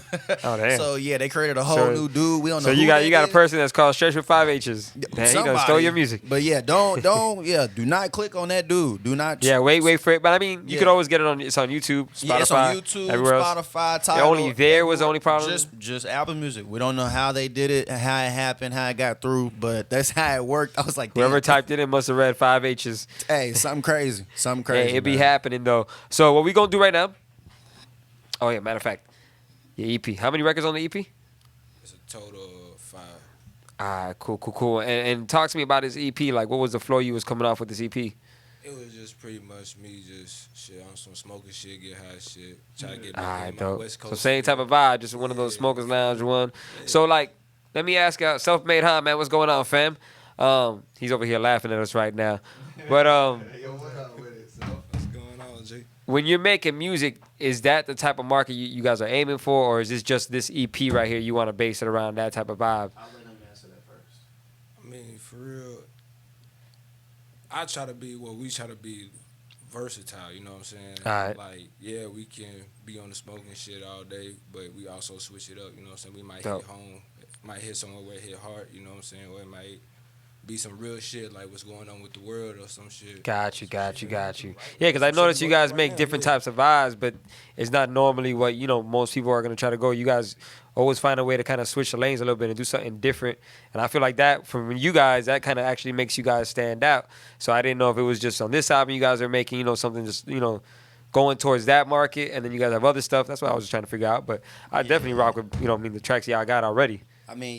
Oh damn! So yeah, they created a whole new dude. We don't know. So you got a person that's called Stretchh with 5 H's. Man, he done stole your music. But yeah, do not click on that dude. Do not. Yeah, wait for it. But I mean, you could always get it on. It's on YouTube, Spotify. Yeah, it's on YouTube, Spotify, Tidal. Only there was the only problem. Just Apple Music. We don't know how they did it, how it happened, how it got through, but that's how it worked. I was like, whoever typed it in must have read 5 H's. Hey, something crazy. Hey, it be happening though. So what we gonna do right now? Oh yeah, matter of fact, your EP. How many records on the EP? It's a total of 5. All right, cool. And talk to me about this EP. Like, what was the flow you was coming off with this EP? It was just pretty much me just shit on some smoking shit, get high shit, try to get back in my West Coast. So same type of vibe, just one of those smokers lounge one. Yeah. So like, let me ask you, self-made huh, man, what's going on, fam? He's over here laughing at us right now. But what's going on, G? When you're making music, is that the type of market you guys are aiming for, or is this just this EP right here? You want to base it around that type of vibe? I'll let him answer that first. I mean, for real, we try to be versatile, you know what I'm saying? All right. Like, yeah, we can be on the smoking shit all day, but we also switch it up, you know what I'm saying? We might hit home, might hit somewhere where it hit hard, you know what I'm saying? Or it might be some real shit like what's going on with the world or some shit. Got you. Yeah, because I noticed you guys make different types of vibes, but it's not normally what, you know, most people are going to try to go. You guys always find a way to kind of switch the lanes a little bit and do something different. And I feel like that, from you guys, that kind of actually makes you guys stand out. So I didn't know if it was just on this album you guys are making, you know, something just, you know, going towards that market, and then you guys have other stuff. That's what I was just trying to figure out. But I definitely rock with, you know, the tracks y'all got already. I mean,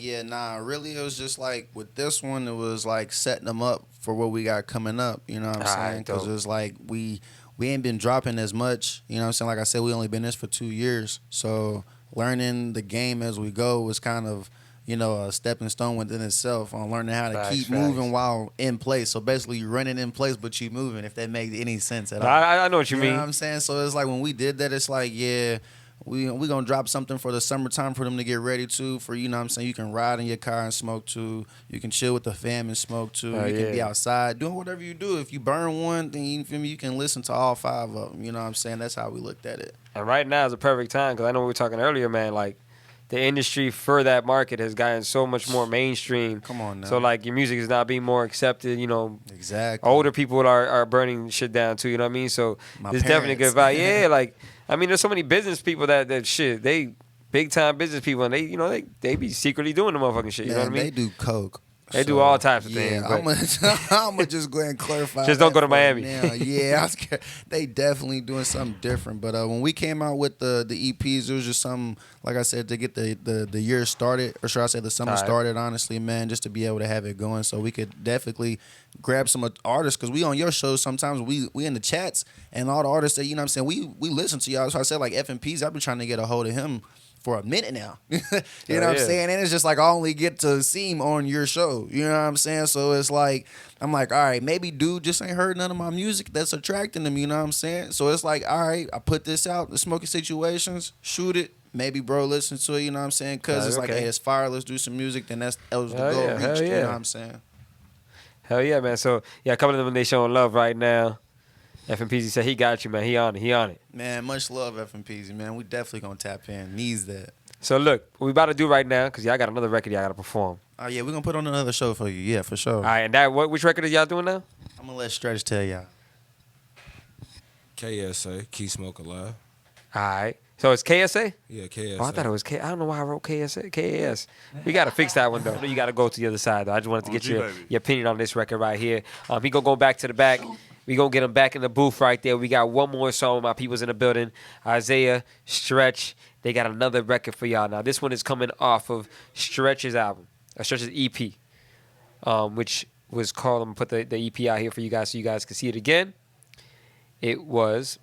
really, it was just like with this one, it was like setting them up for what we got coming up. You know what I'm saying? Because it was like we ain't been dropping as much. You know what I'm saying? Like I said, we only been this for 2 years. So learning the game as we go was kind of, you know, a stepping stone within itself on learning how to keep moving while in place. So basically, you're running in place, but you moving, if that makes any sense at all. I know what you mean. You know what I'm saying? So it's like when we did that, it's like, yeah, we gonna drop something for the summertime for them to get ready to. For, you know what I'm saying, you can ride in your car and smoke to. You can chill with the fam and smoke to. You can be outside doing whatever you do. If you burn one, then you feel me, you can listen to all 5 of them. You know what I'm saying? That's how we looked at it. And right now is a perfect time, because I know we were talking earlier, man, like the industry for that market has gotten so much more mainstream. Come on now. So like your music is now being more accepted, you know. Exactly. Older people are burning shit down too, you know what I mean? So it's definitely a good vibe. Yeah, like, I mean, there's so many business people that shit, they big time business people, and they, you know, they be secretly doing the motherfucking shit, you know what I mean? They do coke. They do all types of things. I'm gonna just go ahead and clarify. Just don't go to Miami. Yeah, they definitely doing something different. But when we came out with the EPs, it was just something, like I said, to get the year started, or should I say the summer started, honestly, man, just to be able to have it going. So we could definitely grab some artists, because we on your show sometimes, we in the chats, and all the artists that, you know what I'm saying, we listen to y'all. So I said, like, FMPs, I've been trying to get a hold of him for a minute now. You know what I'm saying? And it's just like I only get to see him on your show. You know what I'm saying? So it's like, I'm like, all right, maybe dude just ain't heard none of my music that's attracting him, you know what I'm saying? So it's like, all right, I put this out, the Smokey Situations, shoot it. Maybe bro listen to it, you know what I'm saying? Because it's like, hey, it's fire, let's do some music. Then that was the goal reached, you know what I'm saying? Hell yeah, man. So, yeah, a couple of them, they showing love right now. FMPZ said he got you, man. He on it. Man, much love, FMPZ, man. We definitely gonna tap in. Needs that. So look, what we about to do right now, because y'all got another record y'all got to perform. Oh, yeah, we're gonna put on another show for you. Yeah, for sure. All right, and which record is y'all doing now? I'm gonna let Stretchh tell y'all. KSA, Keep Smoke Alive. All right. So it's KSA? Yeah, KSA. Oh, I thought it was I don't know why I wrote KSA. KAS. We got to fix that one, though. You got to go to the other side, though. I just wanted to get your opinion on this record right here. He going to go back to the back. We going to get him back in the booth right there. We got one more song. My people's in the building. Izajah, Stretchh. They got another record for y'all. Now, this one is coming off of Stretch's album, Stretch's EP, which was called, I'm going to put the EP out here for you guys so you guys can see it again. It was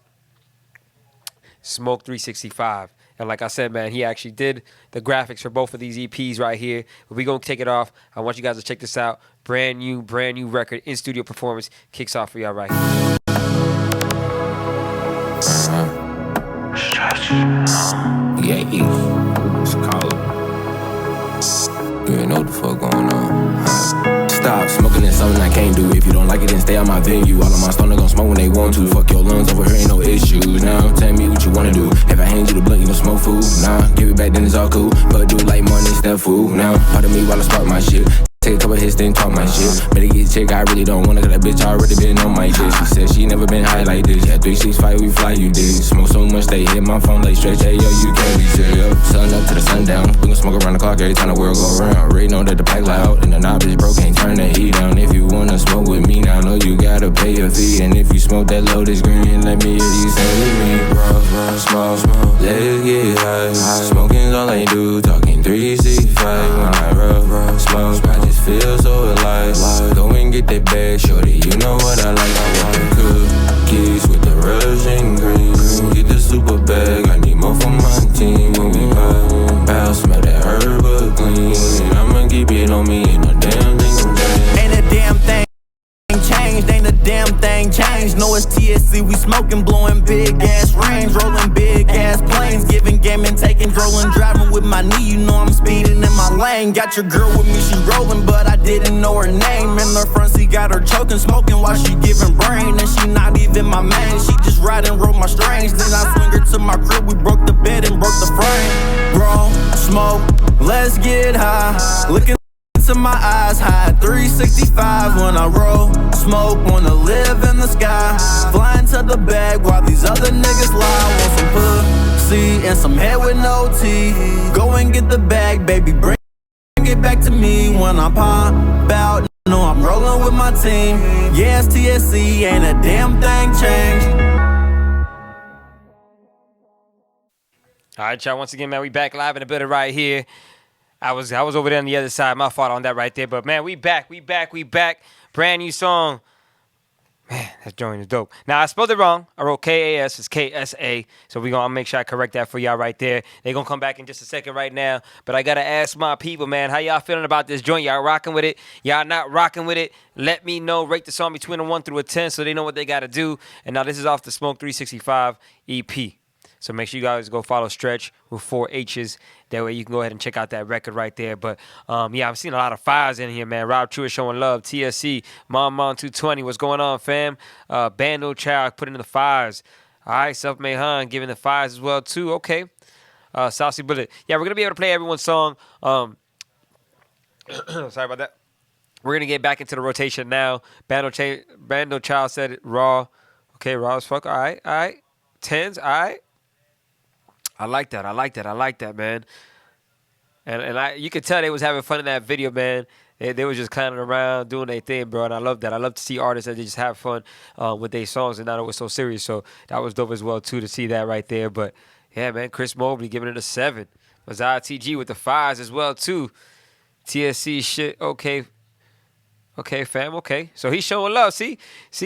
Smoke 365. And like I said, man, he actually did the graphics for both of these EPs right here. But we're going to take it off. I want you guys to check this out. Brand new record, in-studio performance. Kicks off for y'all right here. Yeah, it's called. You ain't know what the fuck going on. Stop smoking, that's something I can't do. If you don't like like it, then stay out my venue. All of my stoners gon' smoke when they want to. Fuck your lungs, over here ain't no issues. Now tell me what you wanna do. If I hand you the blunt, you gon' smoke food. Nah, give it back, then it's all cool. But do like money, step fool. Now, pardon me while I spark my shit. Take a couple hits, then talk my shit. Better get check, I really don't wanna, cause that bitch already been on my dick. She said she never been high like this. Yeah, 365, we fly, you dig. Smoke so much, they hit my phone like Stretchh. Hey, yo, you can't be serious. Sun up to the sundown. We gon' smoke around the clock every time the world go around. Already know that the pipe loud, and the knob is broke, can't turn the heat down. If you wanna smoke with me now, know you gotta pay a fee. And if you smoke that lotus green, let me hear you say with me. Bro, smoke, let's get high. Smoking's all I do, talking 365. When I roll, smoke, I just feel so alive. Go and get that bag, shorty, you know what I like. I want the cookies with the Russian green. Get the super bag, I need more for my team. When we bow, smell that herb clean. And I'ma keep it on me, ain't no damn thing to change. Ain't a damn thing changed, ain't a damn thing changed. No, it's TSC, we smoking, blowing big ass range, rolling big ass planes, giving game and taking, rolling, driving with my knee. You know I'm speeding in my lane. Got your girl with me, she rolling, but I didn't know her name. In the front seat, got her choking, smoking while she giving brain, and she not even my main. She just riding, roll my strings. Then I swing her to my crib. We broke the bed and broke the frame. Bro, smoke, let's get high. Looking to my eyes high, 365 when I roll. Smoke, wanna live in the sky. Flying to the bag while these other niggas lie. Want some pussy and some head with no teeth. Go and get the bag, baby, bring it back to me when I pop out. No, I'm rolling with my team. Yes, TSC, ain't a damn thing changed. All right, y'all. Once again, man, we back live in the building right here. I was over there on the other side. My fault on that right there. But, man, we back. Brand new song. Man, that joint is dope. Now, I spelled it wrong. I wrote K-A-S. It's K-S-A. So I'll make sure I correct that for y'all right there. They're going to come back in just a second right now. But I got to ask my people, man, how y'all feeling about this joint? Y'all rocking with it? Y'all not rocking with it? Let me know. Rate the song between a 1 through a 10 so they know what they got to do. And now this is off the Smoke 365 EP. So make sure you guys go follow Stretchh with 4 H's. That way you can go ahead and check out that record right there. But, yeah, I'm seeing a lot of fires in here, man. Rob True is showing love. TSC, Mom 220. What's going on, fam? Bando Child putting in the fires. All right, Self-Made Han giving the fires as well, too. Okay. Saucy Bullet. Yeah, we're going to be able to play everyone's song. Sorry about that. We're going to get back into the rotation now. Bando Child said it raw. Okay, raw as fuck. All right. Tens, all right. I like that, man. And you could tell they was having fun in that video, man. They was just clowning around, doing their thing, bro. And I love that. I love to see artists that they just have fun with their songs and not always so serious. So that was dope as well, too, to see that right there. But, yeah, man, Chris Mobley giving it a 7. Izajah TG with the 5s as well, too. TSC shit, okay. Okay, fam, okay. So he's showing love. See,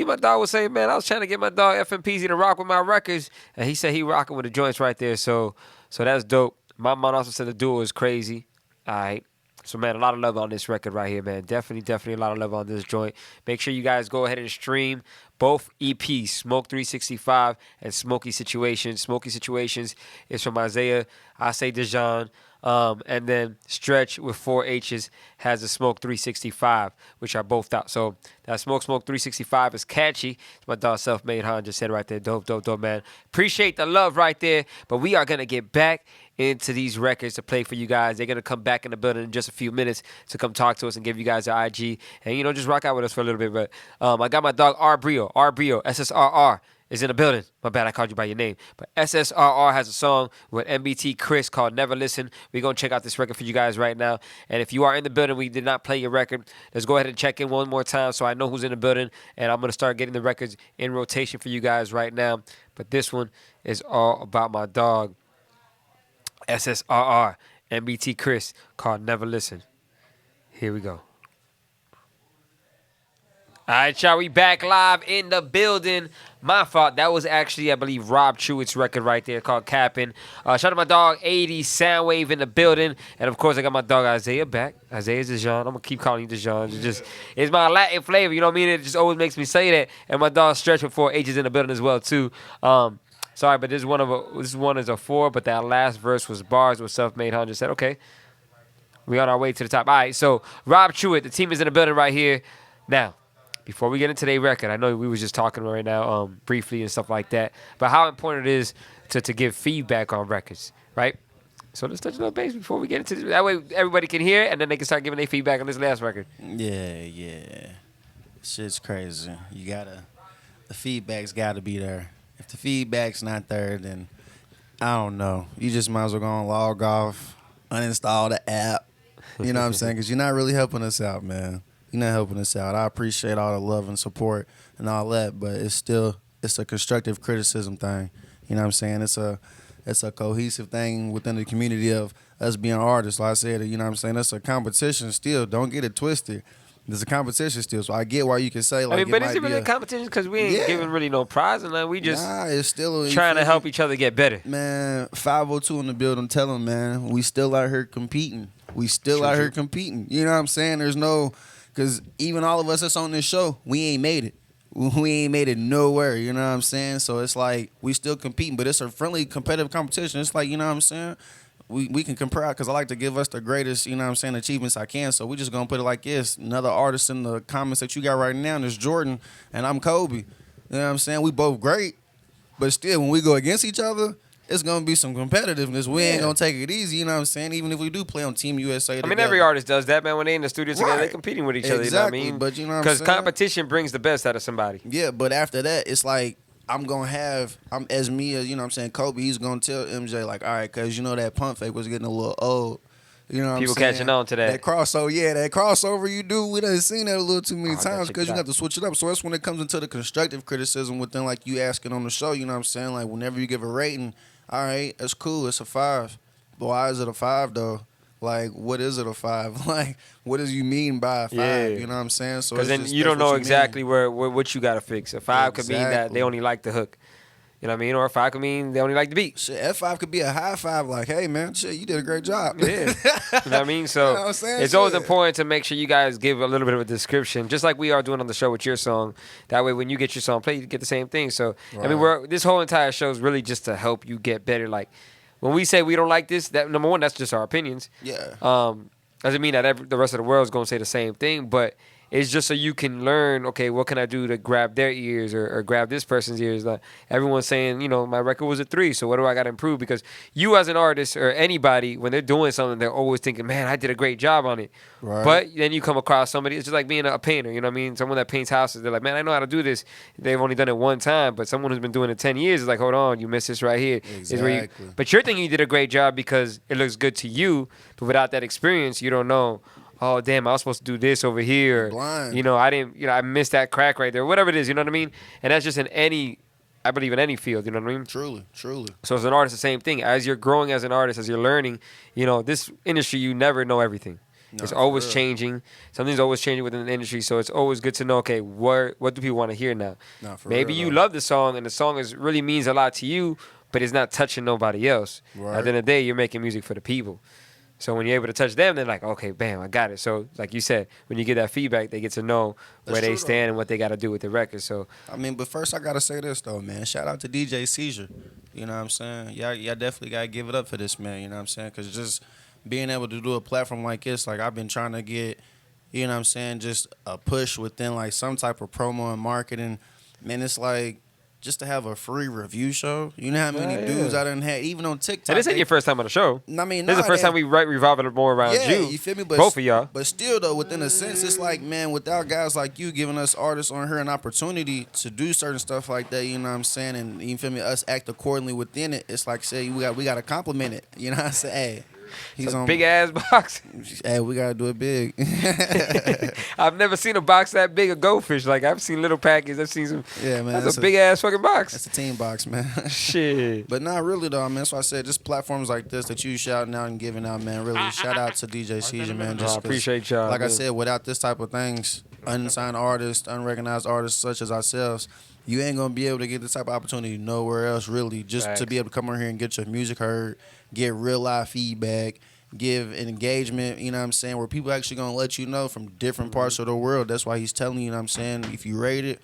my dog was saying, man, I was trying to get my dog FMPZ to rock with my records. And he said he rocking with the joints right there. So that's dope. My mom also said the duo is crazy. All right. So, man, a lot of love on this record right here, man. Definitely a lot of love on this joint. Make sure you guys go ahead and stream both EPs, Smoke 365 and Smokey Situations. Smokey Situations is from Izajah Dejuan. And then Stretchh with 4 H's has the Smoke 365, which are both out. So that Smoke 365 is catchy. It's my dog Self-Made Han just said right there. Dope, man. Appreciate the love right there. But we are going to get back into these records to play for you guys. They're going to come back in the building in just a few minutes to come talk to us and give you guys their IG. And, just rock out with us for a little bit. But I got my dog R-Brio, SSRR. Is in the building. My bad, I called you by your name. But SSRR has a song with MBT Chris called Never Listen. We're going to check out this record for you guys right now. And if you are in the building, we did not play your record, let's go ahead and check in one more time so I know who's in the building. And I'm going to start getting the records in rotation for you guys right now. But this one is all about my dog, SSRR, MBT Chris, called Never Listen. Here we go. All right, y'all, we back live in the building. My fault. That was actually, I believe, Rob Truitt's record right there called Cappin'. Shout out to my dog, 80 Soundwave in the building. And, of course, I got my dog, Izajah, back. Izajah Dejuan. I'm going to keep calling you Dejuan. It's my Latin flavor, you know what I mean? It just always makes me say that. And my dog Stretchh with 4 H's in the building as well, too. Sorry, but this one is a 4, but that last verse was bars with Self-Made Han. Just said, okay, we on our way to the top. All right, so Rob Truitt, the team is in the building right here. Now, before we get into today's record, I know we was just talking right now briefly and stuff like that, but how important it is to give feedback on records, right? So let's touch on the base before we get into this. That way everybody can hear it, and then they can start giving their feedback on this last record. Yeah. Shit's crazy. The feedback's gotta be there. If the feedback's not there, then I don't know. You just might as well go and log off, uninstall the app. You know what I'm saying? Because you're not really helping us out, man. You're not helping us out. I appreciate all the love and support and all that, but it's a constructive criticism thing. You know what I'm saying? It's a cohesive thing within the community of us being artists. Like I said, you know what I'm saying? It's a competition still. Don't get it twisted. There's a competition still, so I get why you can say like. I mean, but is it really a competition? Because we ain't giving really no prize, and we just it's still trying to help each other get better. Man, 502 in the building. Tell them, man, we still out here competing. We still out here competing. You know what I'm saying? There's no, because even all of us that's on this show, we ain't made it. We ain't made it nowhere. You know what I'm saying? So it's like we still competing, but it's a friendly, competitive competition. It's like, you know what I'm saying? We can compare because I like to give us the greatest, you know what I'm saying, achievements I can. So we just going to put it like this. Another artist in the comments that you got right now is Jordan, and I'm Kobe. You know what I'm saying? We both great, but still, when we go against each other, it's going to be some competitiveness. We ain't going to take it easy, you know what I'm saying? Even if we do play on Team USA together. I mean, every artist does that, man. When they in the studio together, they're competing with each other, you know what I mean? But you know what I'm saying? Because competition brings the best out of somebody. Yeah, but after that, it's like, I'm as me as, you know what I'm saying, Kobe, he's going to tell MJ, like, all right, because, you know, that pump fake was getting a little old. You know what People I'm saying? catching on to that. That crossover you do, we done seen that a little too many times because you have to switch it up. So that's when it comes into the constructive criticism within, like, you asking on the show, you know what I'm saying? Like, whenever you give a rating, all right, that's cool, it's a 5. But why is it a 5, though? Like, what is it a 5? Like, what does you mean by a 5? Yeah. You know what I'm saying? So because then you don't know exactly what you got to fix. A 5 could mean that they only like the hook. You know what I mean? Or a 5 could mean they only like the beat. Shit, F5 could be a high 5, like, hey, man, shit, you did a great job. Yeah. You know what I mean? So You know what I'm saying? it's always important to make sure you guys give a little bit of a description, just like we are doing on the show with your song. That way, when you get your song played, you get the same thing. So, I mean, this whole entire show is really just to help you get better. Like, when we say we don't like this, that number one, that's just our opinions. Yeah. Doesn't mean that the rest of the world is going to say the same thing, but it's just so you can learn, okay, what can I do to grab their ears or grab this person's ears? Like, everyone's saying, you know, my record was a 3, so what do I got to improve? Because you as an artist or anybody, when they're doing something, they're always thinking, man, I did a great job on it. Right. But then you come across somebody, it's just like being a painter, you know what I mean? Someone that paints houses, they're like, man, I know how to do this. They've only done it one time, but someone who's been doing it 10 years is like, hold on, you missed this right here. Exactly. But you're thinking you did a great job because it looks good to you, but without that experience, you don't know, oh, damn, I was supposed to do this over here. Blind. You know, I missed that crack right there. Whatever it is, you know what I mean? And that's just I believe in any field, you know what I mean? Truly. So as an artist, the same thing. As you're growing as an artist, as you're learning, you know, this industry, you never know everything. No, it's always changing. Something's always changing within the industry, so it's always good to know, okay, what do people want to hear now? No, Maybe you love the song, and the song really means a lot to you, but it's not touching nobody else. Right. At the end of the day, you're making music for the people. So when you're able to touch them, they're like, okay, bam, I got it. So like you said, when you get that feedback, they get to know where they stand and what they got to do with the record. So I mean, but first I got to say this, though, man. Shout out to DJ Seizure. You know what I'm saying? Y'all definitely got to give it up for this, man. You know what I'm saying? Because just being able to do a platform like this, like I've been trying to get, you know what I'm saying, just a push within like some type of promo and marketing. Man, it's like, just to have a free review show. You know how many dudes I done had, even on TikTok. And this ain't your first time on the show. I mean, this is the first time we revolve it more around you. You feel me? But both of y'all. But still, though, within a sense, it's like, man, without guys like you giving us artists on here an opportunity to do certain stuff like that, you know what I'm saying? And you feel me? Us act accordingly within it. It's like, say, we got to compliment it. You know what I'm saying? Hey. He's on big ass box. Hey, we gotta do it big. I've never seen a box that big of goldfish. Like I've seen little packages. I've seen some. Yeah, man. That's a big ass fucking box. That's a team box, man. Shit. But not really though, man. That's why I said just platforms like this that you shouting out and giving out, man. Really, shout out to DJ Seizure, man. Just I appreciate y'all. Like I said, without this type of things, unsigned artists, unrecognized artists such as ourselves, you ain't gonna be able to get this type of opportunity nowhere else, really. Just to be able to come over here and get your music heard, get real live feedback, give an engagement, you know what I'm saying, where people actually going to let you know from different parts of the world. That's why he's telling you, you know what I'm saying, if you rate it,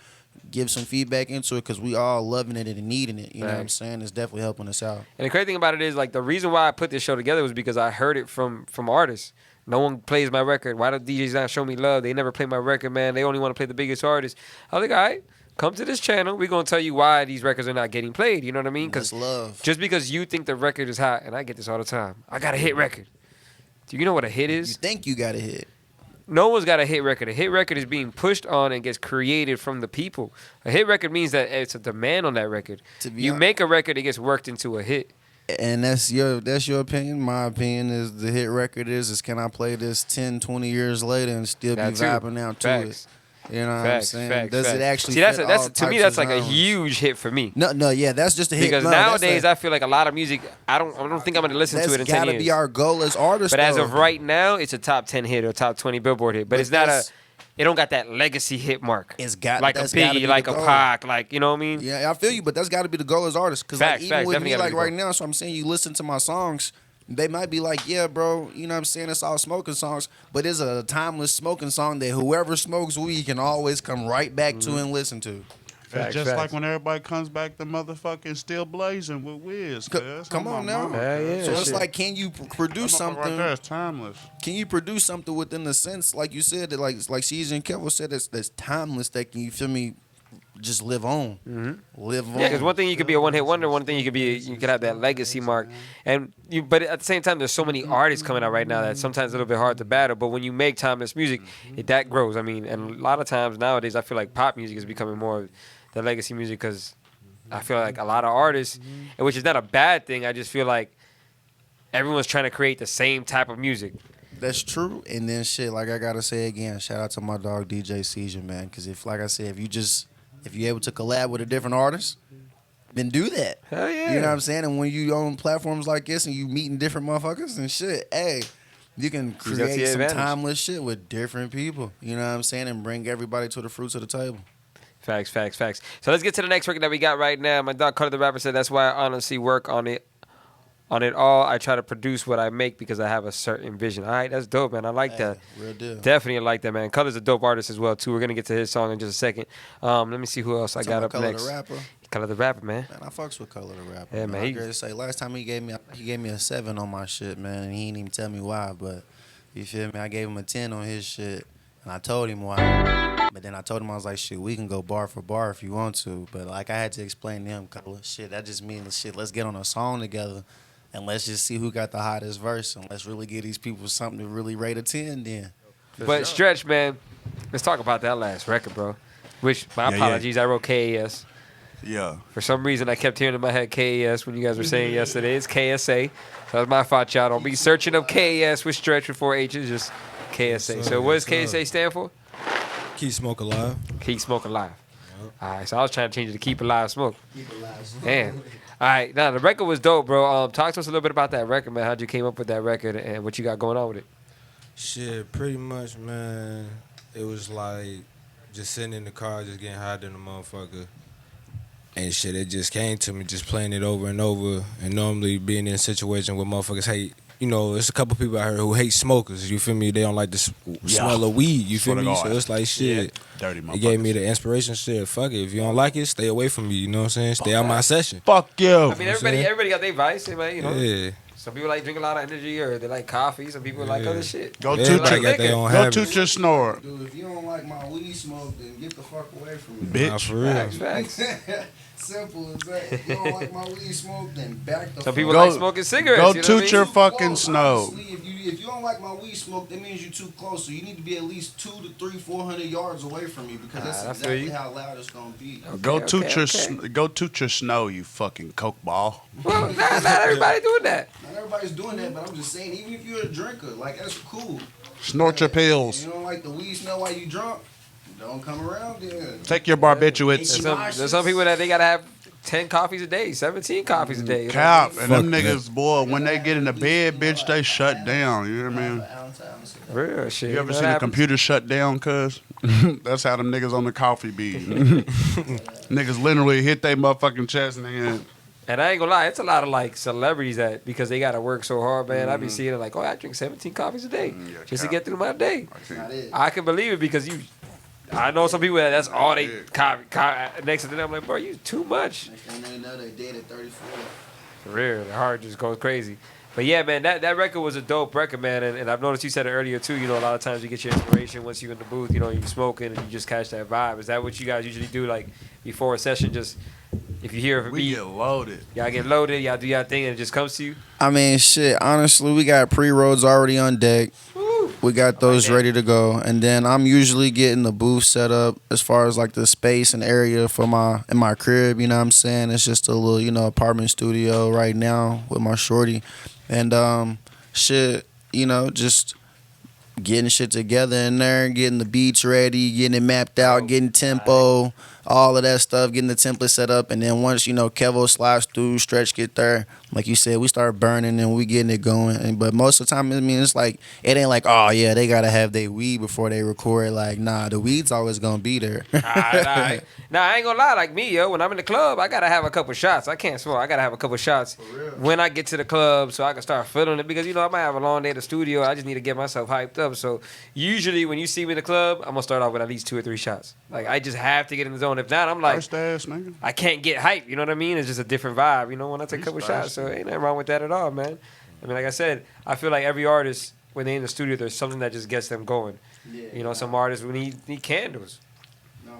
give some feedback into it because we all loving it and needing it. You know what I'm saying? It's definitely helping us out. And the crazy thing about it is, like, the reason why I put this show together was because I heard it from artists. No one plays my record. Why do DJs not show me love? They never play my record, man. They only want to play the biggest artists. I was like, all right, come to this channel. We're going to tell you why these records are not getting played. You know what I mean? Because love. Just because you think the record is hot, and I get this all the time. I got a hit record. Do you know what a hit is? You think you got a hit. No one's got a hit record. A hit record is being pushed on and gets created from the people. A hit record means that it's a demand on that record. You make a record, it gets worked into a hit. And that's your opinion. My opinion is the hit record is can I play this 10, 20 years later and still be vibing out to it? You know what I'm saying? Does it actually See, that's to me, that's like a huge hit for me. No, yeah, that's just a hit. Because nowadays, I feel like a lot of music, I don't think I'm going to listen to it in 10 years. That's got to be our goal as artists, But as of right now, it's a top 10 hit or top 20 Billboard hit. But it's not it don't got that legacy hit mark. It's got like a Biggie, like a Pac, like, you know what I mean? Yeah, I feel you, but that's got to be the goal as artists. Because like, even with me, like right now, so I'm saying you listen to my songs, they might be like, yeah, bro, you know what I'm saying? It's all smoking songs, but it's a timeless smoking song that whoever smokes weed can always come right back to and listen to. It's just like when everybody comes back, the motherfucking Still Blazing with Wiz. Come on now. So it's like, can you produce something? Right there is timeless. Can you produce something within the sense, like you said, that like Seizure Kelvo said, that's timeless, that can, you feel me, just live on. Live on. Yeah, because one thing you could be a one-hit wonder, one thing you could have that legacy mark, but at the same time, there's so many artists coming out right now that sometimes it's a little bit hard to battle. But when you make timeless music, that grows. I mean, and a lot of times nowadays, I feel like pop music is becoming more the legacy music because I feel like a lot of artists, and which is not a bad thing. I just feel like everyone's trying to create the same type of music. That's true. And then shit, like I gotta say again, shout out to my dog DJ Seizure, man. Because if you're able to collab with a different artist, then do that. Hell yeah. You know what I'm saying? And when you on platforms like this and you meeting different motherfuckers and shit, hey, you can create some timeless shit with different people. You know what I'm saying? And bring everybody to the fruits of the table. Facts. So let's get to the next record that we got right now. My dog Color the Rapper said, that's why I honestly work on it all. I try to produce what I make because I have a certain vision. All right, that's dope, man. I like that. Real deal. Definitely like that, man. Color's a dope artist as well, too. We're going to get to his song in just a second. Let me see who else I got up next. Color the Rapper. Color the Rapper, man. Man, I fucks with Color the Rapper. Yeah, man. I gotta say, last time he gave me a 7 on my shit, man. And he didn't even tell me why, but you feel me? I gave him a 10 on his shit. And I told him why. But then I told him, I was like, shit, we can go bar for bar if you want to. But like I had to explain to him, shit, that just means shit, let's get on a song together and let's just see who got the hottest verse and let's really give these people something to really rate a 10 then. But Stretchh, man, let's talk about that last record, bro. Which, my apologies, I wrote KAS. Yeah. For some reason, I kept hearing in my head KAS when you guys were saying yesterday. It's KSA. So that's my fault, y'all. Don't be searching up KAS with Stretchh with 4 H's, just KSA. So what does KSA stand for? Keep Smoke Alive. Keep Smoke Alive. Yep. All right, so I was trying to change it to Keep Alive Smoke. Keep Alive Smoke. Damn. All right, now the record was dope, bro. Talk to us a little bit about that record, man. How'd you came up with that record and what you got going on with it? Shit, pretty much, man. It was like just sitting in the car, just getting high than a motherfucker. And shit, it just came to me, just playing it over and over. And normally being in a situation where motherfuckers hate, you know, there's a couple people out here who hate smokers. You feel me? They don't like the smell of weed. You feel me? So it's like shit. Dirty motherfuckers. It gave me the inspiration. Shit, fuck it. If you don't like it, stay away from me. You know what I'm saying? Stay out my session. Fuck you. I mean, everybody got their vice, man. You know. Yeah. Some people like drink a lot of energy, or they like coffee. Some people like other shit. Go toot your snore. Dude, if you don't like my weed smoke, then get the fuck away from me. Bitch. Nah, for real. Facts. Simple as that. If you don't like my weed smoke, then back the fuck. Some people like smoking cigarettes. Go you know toot your fucking snow. If you don't like my weed smoke, that means you're too close. So you need to be at least 200 to 400 yards away from me because that's exactly how loud it's gonna be. Go toot your snow, you fucking coke ball. Well, not everybody doing that. Not everybody's doing that, but I'm just saying, even if you're a drinker, like that's cool. Snort your pills. You don't like the weed smell while you drunk? Don't come around then. Take your barbiturates. There's some people that they gotta have 10 coffees a day, 17 coffees a day. Cap, and them niggas, boy, when they get in the bed, bitch, they shut down. You know what I mean? Real shit. You ever seen a computer shut down, cuz? That's how them niggas on the coffee be. Niggas literally hit their motherfucking chest and then. And I ain't gonna lie, it's a lot of like celebrities that because they gotta work so hard, man. I be seeing it like, oh, I drink 17 coffees a day just to get through my day. I can believe it because I know some people that's all they next to them. I'm like, bro, you too much. And they know they dead at 34. For real, the heart just goes crazy. But yeah, man, that record was a dope record, man. And I've noticed you said it earlier too. You know, a lot of times you get your inspiration once you're in the booth. You know, you're smoking and you just catch that vibe. Is that what you guys usually do? Like before a session, just if you hear a beat, get loaded. Y'all get loaded. Y'all do y'all thing and it just comes to you. I mean, shit. Honestly, we got pre-rolls already on deck. We got those ready to go, and then I'm usually getting the booth set up as far as like the space and area for in my crib. You know what I'm saying? It's just a little apartment studio right now with my shorty, and shit. Just getting shit together in there, getting the beats ready, getting it mapped out, getting tempo, all of that stuff, getting the template set up, and then once Kelvo slides through, Stretchh get there, like you said, we start burning and we getting it going. But most of the time, I mean, it's like it ain't like, oh yeah, they gotta have their weed before they record. Like, nah, the weed's always gonna be there. Nah, I ain't gonna lie. Like me, yo, when I'm in the club, I gotta have a couple shots. I can't smoke. I gotta have a couple shots when I get to the club so I can start feeling it because I might have a long day at the studio. I just need to get myself hyped up. So usually when you see me in the club, I'm gonna start off with at least 2 or 3 shots. Like I just have to get in the zone. If not, I'm like, I can't get hyped. You know what I mean? It's just a different vibe. When I take a couple shots, so ain't nothing wrong with that at all, man. I mean, like I said, I feel like every artist when they in the studio, there's something that just gets them going. Yeah, some artists need candles.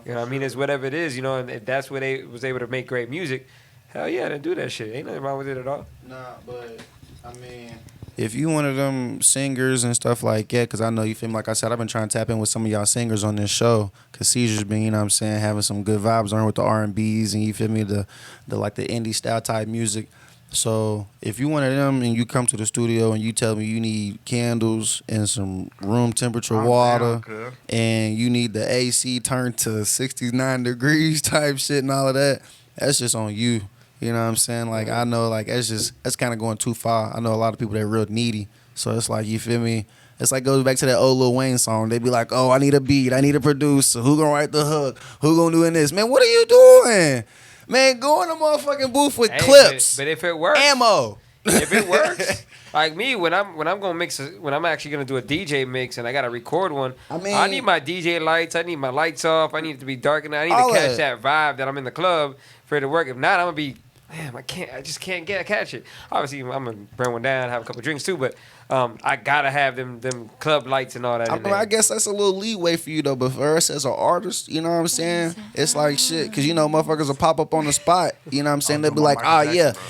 You know what I mean? It's whatever it is, and if that's where they was able to make great music, hell yeah, then do that shit. Ain't nothing wrong with it at all. Nah, but, I mean, if you one of them singers and stuff like that, because I know you feel me, like I said, I've been trying to tap in with some of y'all singers on this show, because Seizure's been, having some good vibes on with the R&Bs and you feel me, the indie style type music. So if you one of them and you come to the studio and you tell me you need candles and some room temperature water and you need the AC turned to 69 degrees type shit and all of that, that's just on you. You know what I'm saying? Like, I know, like, that's kind of going too far. I know a lot of people that are real needy. So it's like, you feel me? It's like goes back to that old Lil Wayne song. They be like, oh, I need a beat. I need a producer. Who gonna write the hook? Who gonna do this? Man, what are you doing? Man, go in the motherfucking booth with clips. But if it works, ammo. If it works, like me, when I'm gonna mix, when I'm actually gonna do a DJ mix and I gotta record one, I need my DJ lights. I need my lights off. I need it to be dark and I need to catch that vibe that I'm in the club for it to work. If not, I'm gonna be, damn, I just can't catch it. Obviously, I'm gonna burn one down, have a couple drinks too, but I gotta have them club lights and all that. I guess that's a little leeway for you though, but for us as an artist, you know what I'm saying? It's like shit, cause motherfuckers will pop up on the spot. You know what I'm saying? They'll be like,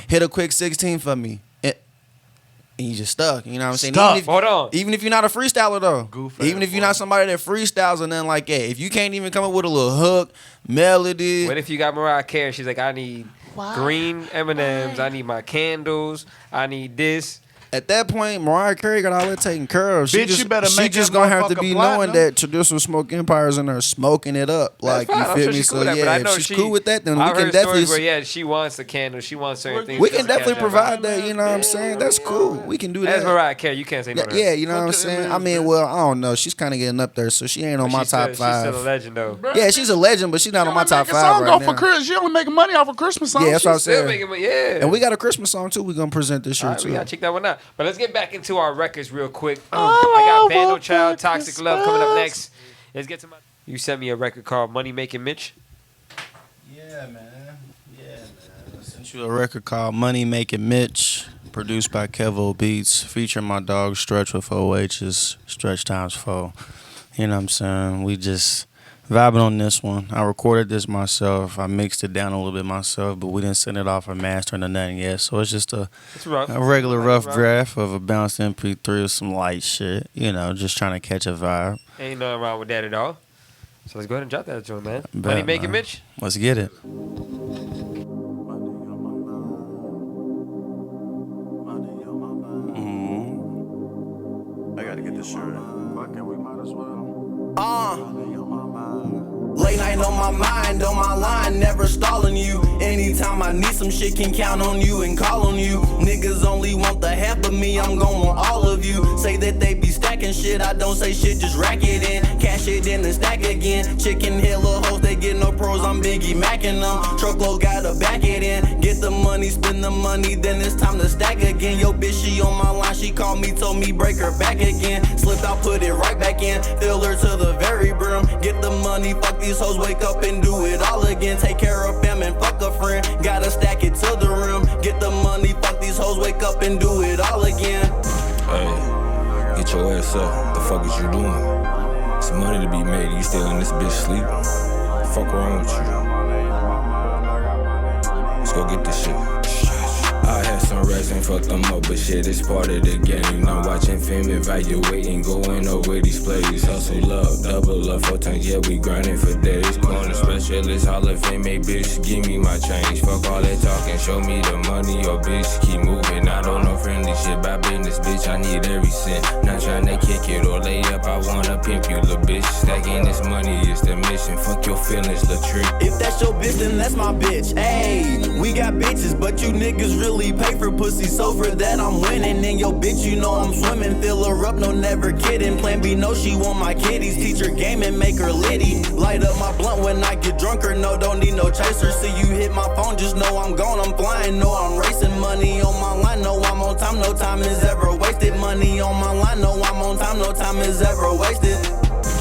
hit a quick 16 for me. And you just stuck, you know what I'm saying? Even if you're not a freestyler though. Even if you're not somebody that freestyles and then like, if you can't even come up with a little hook, melody. What if you got Mariah Carey? She's like, I need green M&Ms, I need my candles, I need this. At that point, Mariah Carey got all that taken care of. Bitch, you better make just gonna have to be knowing that traditional smoke empires in there smoking it up. Like, you feel me? So yeah, if she's cool with that, then we can definitely. Where, she wants the candle, she wants certain things. We can definitely provide that. You know what I'm saying? That's cool. We can do that. That's Mariah Carey. You can't say no. Yeah, you know what I'm saying. I mean, well, I don't know. She's kind of getting up there, so she ain't on my top 5. She's still a legend though. Yeah, she's a legend, but she's not on my top 5 right now. She only making money off of Christmas songs. Yeah, that's what I'm saying. Yeah, and we got a Christmas song too. We're gonna present this year too. We gotta check that one out. But let's get back into our records real quick. I got Bando Child, Toxic Love coming up next. Let's get to my. You sent me a record called Money Making Mitch. Yeah, man. I sent you a record called Money Making Mitch, produced by Kelvo Beats, featuring my dog Stretchh with 4 H's, Stretchh times 4. You know what I'm saying? We just vibing on this one. I recorded this myself. I mixed it down a little bit myself, but we didn't send it off for mastering or nothing yet. So it's just a regular rough draft of a bounced MP3 with some light shit. Just trying to catch a vibe. Ain't nothing wrong with that at all. So let's go ahead and drop that joint, man. Money Making Mitch. Let's get it. I gotta get this shirt. Fuck it, we might as well. Late night on my mind, on my line, never stalling you. Anytime I need some shit, can count on you and call on you. Niggas only want the half of me, I'm gon' want all of you. Say that they be stacking shit. shit, I don't say shit, just rack it in. Cash it in and stack again. Chicken head, little hoes, they get no pros, I'm Biggie Mackin' them. Truckload gotta back it in. Get the money, spend the money, then it's time to stack again. Yo, bitch, she on my line, she called me, told me break her back again. Slipped out, put it right back in. Fill her to the very brim. Get the money, fuck these hoes, wake up and do it all again. Take care of fam and fuck a friend. Gotta stack it to the rim. Get the money, fuck these hoes, wake up and do it all again. Hey, get your ass up. The fuck is you doing? Some money to be made, you still in this bitch sleeping. Fuck wrong with you? Let's go get this shit. I had some rest and fucked them up, but shit, it's part of the game. I'm watching film, evaluating, going over these plays. Hustle up, double up, 4 times, yeah, we grinding for days. Corner specialist, Hall of Fame, hey, bitch, give me my change. Fuck all that talking, show me the money, or bitch, keep moving. I don't know friendly shit by business, bitch, I need every cent. Not trying to kick it or lay up, I wanna pimp you, little bitch. Stacking this money is the mission, fuck your feelings, little trick. If that's your bitch, then that's my bitch. Ayy, we got bitches, but you niggas really pay for pussy, so for that I'm winning. And yo bitch, you know I'm swimming. Fill her up, no never kidding. Plan B, no, she want my kitties. Teach her game and make her litty. Light up my blunt when I get drunker. No, don't need no chaser. See you hit my phone, just know I'm gone. I'm flying, no, I'm racing. Money on my line, no, I'm on time. No time is ever wasted. Money on my line, no, I'm on time. No time is ever wasted.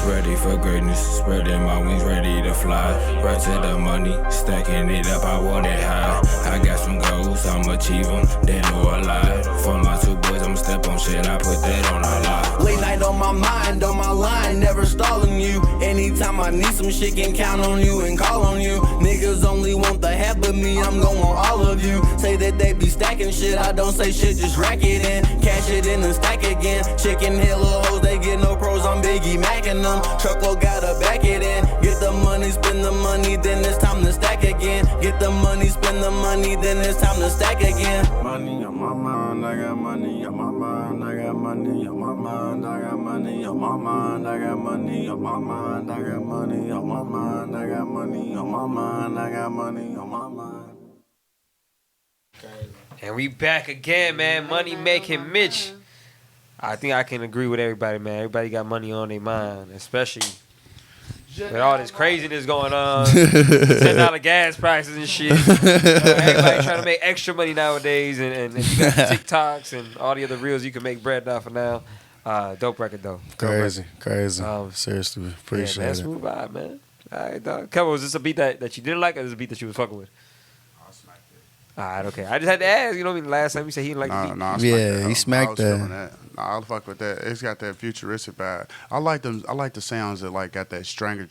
Ready for greatness, spreading my wings, ready to fly. Right to the money, stacking it up, I want it high. I got some goals, I'ma achieve them, they know I lie. For my 2 boys, I'ma step on shit, I put that on a lie. Late night on my mind, on my line, never stalling you. Anytime I need some shit, can count on you and call on you. Niggas only want the half of me, I'm gon' want all of you. Say that they be stacking shit, I don't say shit, just rack it in. Cash it in and stack again. Chicken head, little hoes, they get no pros, I'm Biggie Mackin' them. Truckload gotta back it in. Get the money, spend the money, then it's time to stack again. Get the money, spend the money, then it's time to stack again. Money on my mind, I got money on my mind, I got money on my mind, I got money on my mind, I got money on my mind, I got money on my mind, I got money on my mind, I got money on my mind. And we back again, man. Money making Mitch. I think I can agree with everybody, man. Everybody got money on their mind, especially with all this craziness going on. $10 gas prices and shit. Everybody trying to make extra money nowadays, and you got TikToks and all the other reels you can make bread off of now. Dope record, though. Crazy. Seriously, appreciate it. That's smooth vibe, man. All right, dog. Kelvo, was this a beat that you didn't like, or was this a beat that you was fucking with? All right, okay. I just had to ask. You know what I mean? Last time you said he didn't like the beat. No, yeah, he smacked that. I'll fuck with that. It's got that futuristic vibe. I like them. I like the sounds that like got that Stranger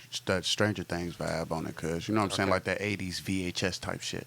Things vibe on it, cause you know what I'm saying, like that '80s VHS type shit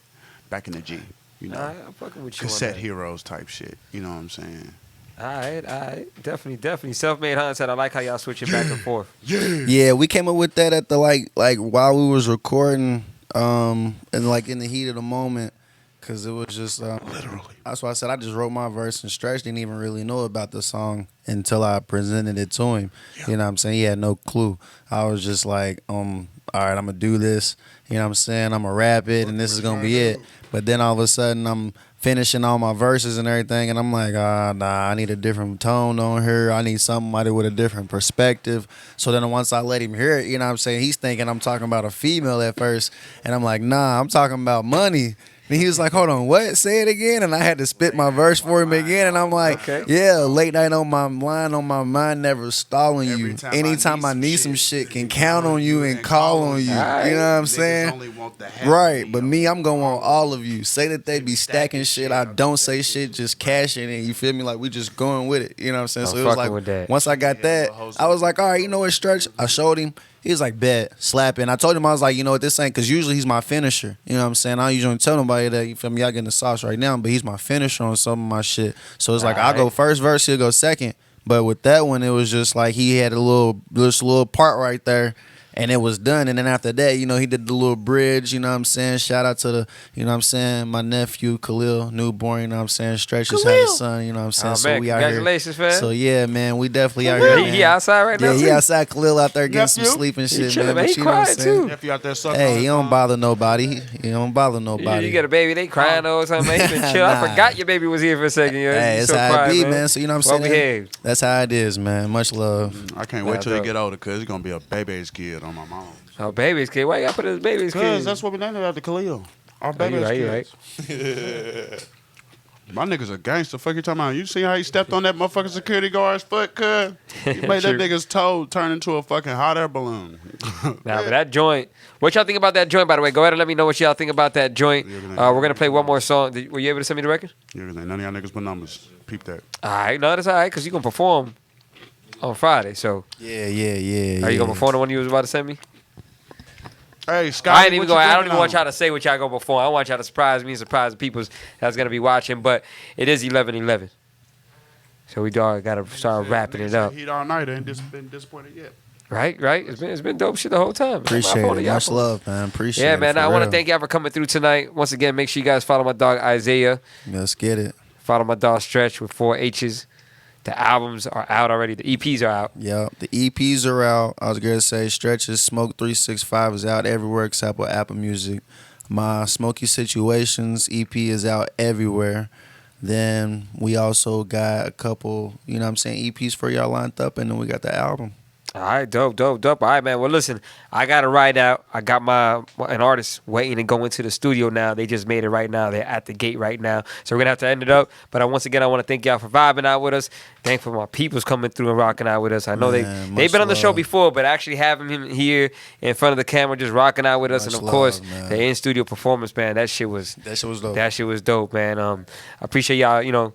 back in the G. You know, I'm fucking with you. Cassette Heroes type shit. You know what I'm saying? All right. Definitely. Self-made Hunt said, I like how y'all switching back and forth. Yeah, we came up with that at the like while we was recording, and like in the heat of the moment. Cause it was just literally. That's why I said I just wrote my verse, and Stretchh didn't even really know about the song until I presented it to him. Yeah. You know what I'm saying? He had no clue. I was just like, all right, I'm gonna do this. You know what I'm saying? I'm gonna rap it, and this is gonna be it. But then all of a sudden, I'm finishing all my verses and everything, and I'm like, nah, I need a different tone on here. I need somebody with a different perspective. So then once I let him hear it, you know what I'm saying? He's thinking I'm talking about a female at first, and I'm like, nah, I'm talking about money. And he was like, hold on, what? Say it again. And I had to spit my verse for him again. And I'm like, yeah, late night on my line, on my mind, never stalling you. Anytime I need some shit, can count on you and call on you. Right. You know what I'm saying? Right. But me, I'm going on all of you. Say that they be stacking shit. I don't say shit, just cash it in. You feel me? Like, we just going with it. You know what I'm saying? So it was like, once I got that, I was like, all right, you know what, Stretchh? I showed him. He was like, bet, slapping. I told him, I was like, you know what, this ain't, because usually he's my finisher. You know what I'm saying? I don't usually tell nobody that, you feel me, y'all getting the sauce right now, but he's my finisher on some of my shit. So it's like, I'll go first verse, he'll go second. But with that one, it was just like he had a little part right there. And it was done. And then after that, you know, he did the little bridge, you know what I'm saying? Shout out to the, you know what I'm saying, my nephew, Khalil, newborn, you know what I'm saying? Stretch just had his son, you know what I'm saying? Oh, so man, we out here. congratulations, man. So yeah, man, we definitely out here, man. He outside right now, Yeah, he too? outside. Khalil out there getting Nephew? some sleep and shit, chilling, man. man. But He you know what I'm quiet, saying? too. If you out there sucking Hey, he don't bother nobody. He don't bother nobody. You get a baby, they crying or something. Man, he been chill. I forgot your baby was here for a second. Yo. Hey, He's it's so how quiet, it be, man. So you know what I'm Well saying? behaved. That's how it is, man. Much love. I can't wait till he get older, cause he's gonna be a baby's kid on my mom. Oh, baby's kid. Why you got to put his baby's kid? Cause that's what we named it after Khalil. Our baby's right. kids. My nigga's a gangster. Fuck you talking about? You see how he stepped on that motherfucking security guard's foot, cuz? He made that nigga's toe turn into a fucking hot air balloon. Nah, but that joint. What y'all think about that joint, by the way? Go ahead and let me know what y'all think about that joint. We're going to play one more song. Were you able to send me the record? Yeah, none of y'all niggas put numbers. Peep that. All right. No, that's all right, because you're going to perform on Friday. So, Yeah. are you going to perform the one you was about to send me? Hey, Scott. I don't even want y'all to say what y'all go before. I want y'all to surprise me and surprise the people that's gonna be watching. But it is 11:11, so we got to start wrapping it up. Heat all night. Ain't been disappointed yet. Right. It's been dope shit the whole time. Appreciate it. Much love, man. Appreciate it. Yeah, man. I want to real. thank y'all for coming through tonight. Once again, make sure you guys follow my dog Izajah. Let's get it. Follow my dog Stretchh with 4 H's. The albums are out already. The EPs are out. Yeah, the EPs are out. I was gonna say Stretch's Smoke 365 is out everywhere except for Apple Music. My Smokey Situations EP is out everywhere. Then we also got a couple, you know what I'm saying, EPs for y'all lined up, and then we got the album. All right, dope. All right, man. Well, listen, I got to ride out. I got an artist waiting to go into the studio now. They just made it right now. They're at the gate right now. So we're going to have to end it up. But once again, I want to thank y'all for vibing out with us. Thank for my peoples coming through and rocking out with us. I know they've been on the show before, but actually having him here in front of the camera just rocking out with us. And, of course, the in-studio performance, man, that shit was dope. That shit was dope, man. I appreciate y'all,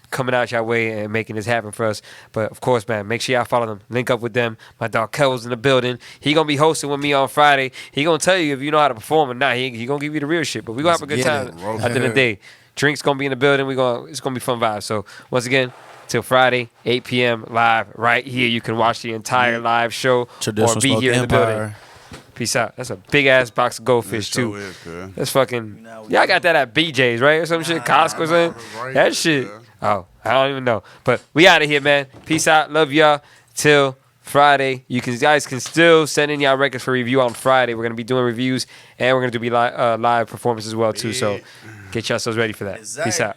coming out your way and making this happen for us. But of course, man, make sure y'all follow them. Link up with them. My dog Kelvo's in the building. He gonna be hosting with me on Friday. He gonna tell you if you know how to perform or not. He gonna give you the real shit. But we gonna have a good time at the end of the day. Drinks gonna be in the building. It's gonna be fun vibes. So once again, till Friday, 8 p.m. live right here. You can watch the entire live show or be here in the building. Peace out. That's a big ass box of goldfish too. That's fucking. Y'all got that at BJ's, right, or some shit? Costco or something. That shit. Oh, I don't even know. But we out of here, man. Peace out. Love y'all. Till Friday. You guys can still send in y'all records for review on Friday. We're gonna be doing reviews and we're gonna do live performances as well too. So get yourselves ready for that. Peace out.